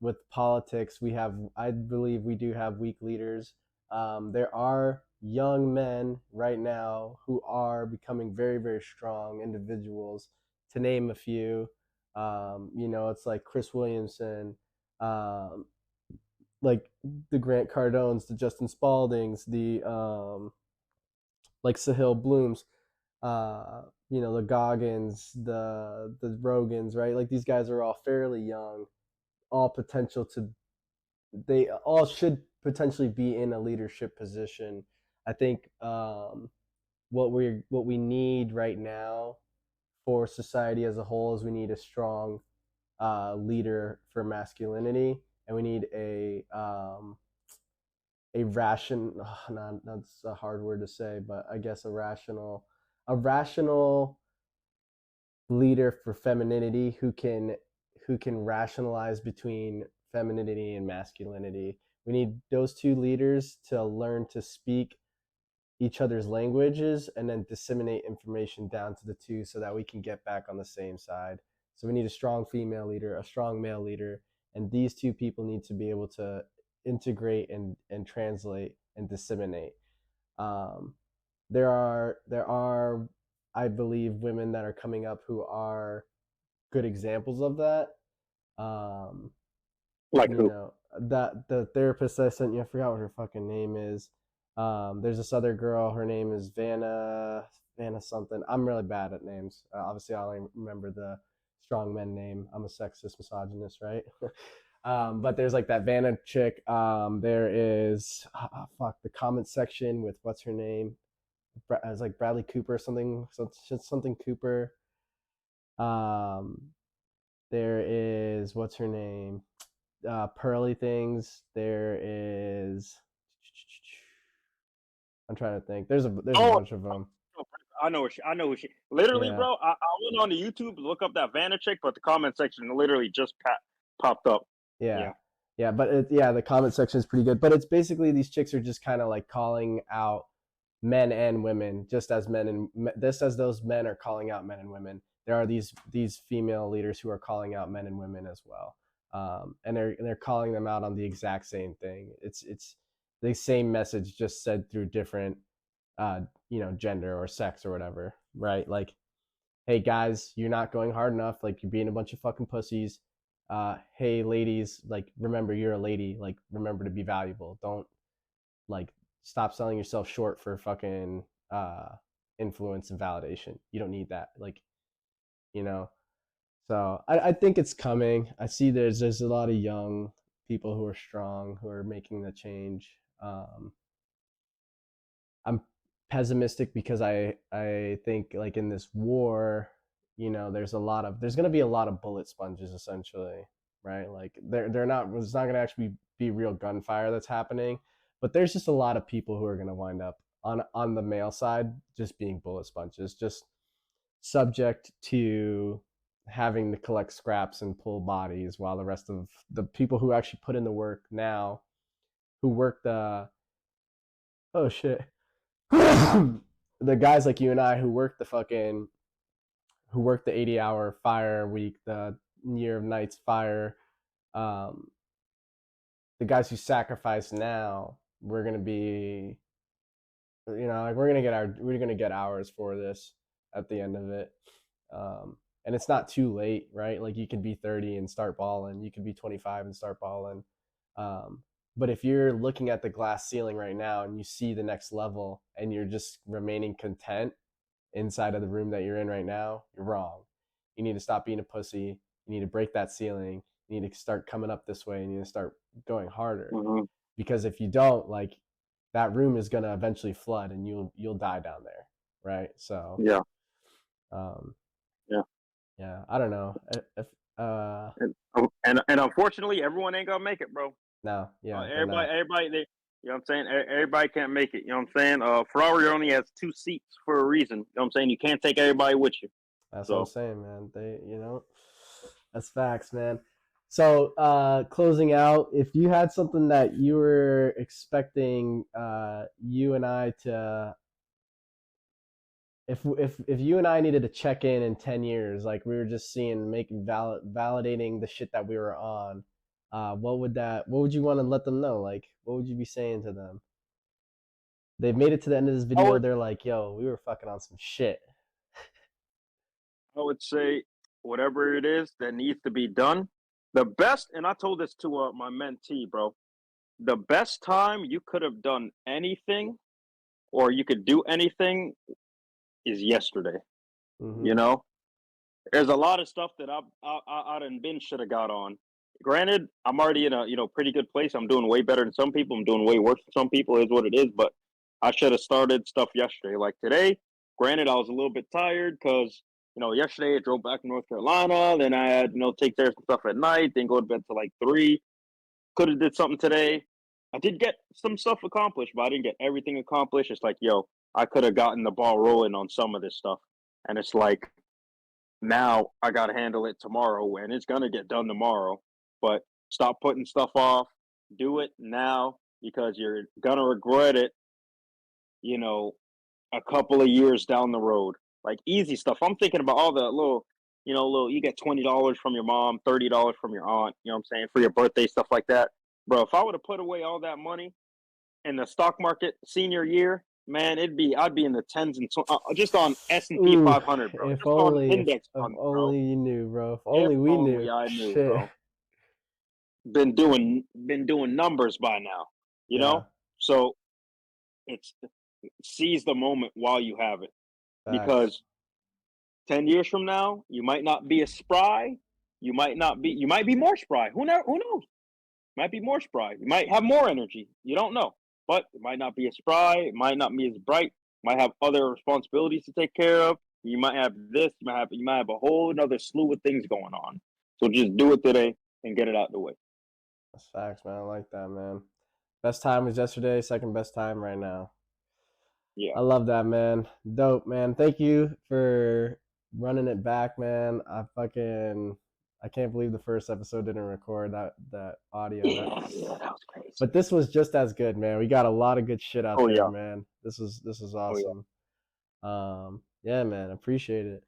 With politics, we have I believe we do have weak leaders. There are young men right now who are becoming very very strong individuals. To name a few, it's like Chris Williamson, um, like the Grant Cardones, the Justin Spaldings, the like Sahil Blooms, the Goggins, the Rogans, right? Like these guys are all fairly young, all potential to they all should potentially be in a leadership position. I think what we need right now for society as a whole is we need a strong leader for masculinity, and we need a ration. Not that's a hard word to say, but I guess a rational leader for femininity who can rationalize between femininity and masculinity. We need those two leaders to learn to speak each other's languages and then disseminate information down to the two so that we can get back on the same side. So we need a strong female leader, a strong male leader, and these two people need to be able to integrate and translate and disseminate. Um, there are I believe women that are coming up who are good examples of that. Um, Like you who? know that the therapist I sent you, I forgot what her fucking name is. There's this other girl, her name is Vanna something. I'm really bad at names. Obviously I only remember the strong men name. I'm a sexist misogynist, right? But there's like that Vanna chick. There is fuck the comment section with what's her name. It's like Bradley Cooper or something, something Cooper. Um, there is what's her name, Pearly Things. There is. I'm trying to think. There's a Oh, bunch of them. I know. I know who she. Literally, Yeah, bro. I went on the YouTube to look up that Vanna chick, but the comment section literally just popped up. yeah, Yeah. yeah. But the comment section is pretty good. But it's basically these chicks are just kind of like calling out men and women, just as men and this as those men are calling out men and women. There are these female leaders who are calling out men and women as well, and they're calling them out on the exact same thing. It's the same message just said through different, gender or sex or whatever, right? Like, hey guys, you're not going hard enough. Like you're being a bunch of fucking pussies. Hey ladies, like remember you're a lady. Like remember to be valuable. Don't like stop selling yourself short for fucking influence and validation. You don't need that. Like, you know. So I think it's coming. I see there's a lot of young people who are strong who are making the change. I'm pessimistic because I think like in this war, there's gonna be a lot of bullet sponges essentially, right? Like they're not it's not gonna actually be real gunfire that's happening, but there's just a lot of people who are gonna wind up on the male side just being bullet sponges, just subject to having to collect scraps and pull bodies while the rest of the people who actually put in the work now, who work the oh shit the guys like you and I who work the 80-hour fire week, the year of nights fire, um, the guys who sacrifice now, we're gonna be, like we're gonna get hours for this at the end of it. And it's not too late, right? Like you could be 30 and start balling, you could be 25 and start balling. Um, but if you're looking at the glass ceiling right now and you see the next level and you're just remaining content inside of the room that you're in right now, you're wrong. You need to stop being a pussy. You need to break that ceiling. You need to start coming up this way. You need to start going harder. Hmm. Because if you don't, like that room is gonna eventually flood and you'll die down there, right? So, Yeah. um, Yeah. yeah, I don't know. If And unfortunately, everyone ain't gonna make it, bro. no, yeah, they're Everybody, not. everybody, You know what I'm saying? Everybody can't make it. You know what I'm saying? Ferrari only has 2 seats for a reason. You know what I'm saying? You can't take everybody with you. That's what I'm So, saying, man. That's facts, man. So, closing out, if you had something that you were expecting, you and I to, if you and I needed to check in 10 years, like we were just seeing, making validating the shit that we were on, what would you want to let them know? Like, what would you be saying to them? They've made it to the end of this I video. would They're like, yo, we were fucking on some shit. I would say whatever it is that needs to be done, the best. And I told this to my mentee, bro. The best time you could have done anything or you could do anything is yesterday. You Mm-hmm. know, there's a lot of stuff that I done been should have got on. Granted, I'm already in a pretty good place. I'm doing way better than some people. I'm doing way worse than some people. Is what it is. But I should have started stuff yesterday. Like today, granted, I was a little bit tired because yesterday I drove back to North Carolina. Then I had take care of some stuff at night. Then go to bed till like 3. Could have did something today. I did get some stuff accomplished, but I didn't get everything accomplished. It's like, yo, I could have gotten the ball rolling on some of this stuff, and it's like now I got to handle it tomorrow, and it's gonna get done tomorrow. But stop putting stuff off. Do it now because you're gonna regret it. You know, a couple of years down the road. Like easy stuff. I'm thinking about all the little you get $20 from your mom, $30 from your aunt, you know what I'm saying, for your birthday, stuff like that. Bro, if I would have put away all that money in the stock market senior year, man, I'd be in the tens and just on S&P Ooh, 500, bro. if Just on only, index if funds, bro. only you knew, bro. If If only we knew. only I knew, Shit. bro. Been doing numbers by now, you Yeah. know? So it's seize the moment while you have it Facts. because 10 years from now, you might not be as spry. You might be more spry. Who knows? Might be more spry. You might have more energy. You don't know. But it might not be as spry. It might not be as bright. Might have other responsibilities to take care of. You might have this. You might have a whole another slew of things going on. So just do it today and get it out of the way. That's facts, man. I like that, man. Best time was yesterday. Second best time right now. Yeah. I love that, man. Dope, man. Thank you for running it back, man. I can't believe the first episode didn't record that audio. Yeah, That's that was crazy. But this was just as good, man. We got a lot of good shit out Oh there, yeah. man. This is Oh yeah. awesome. Yeah, man. Appreciate it.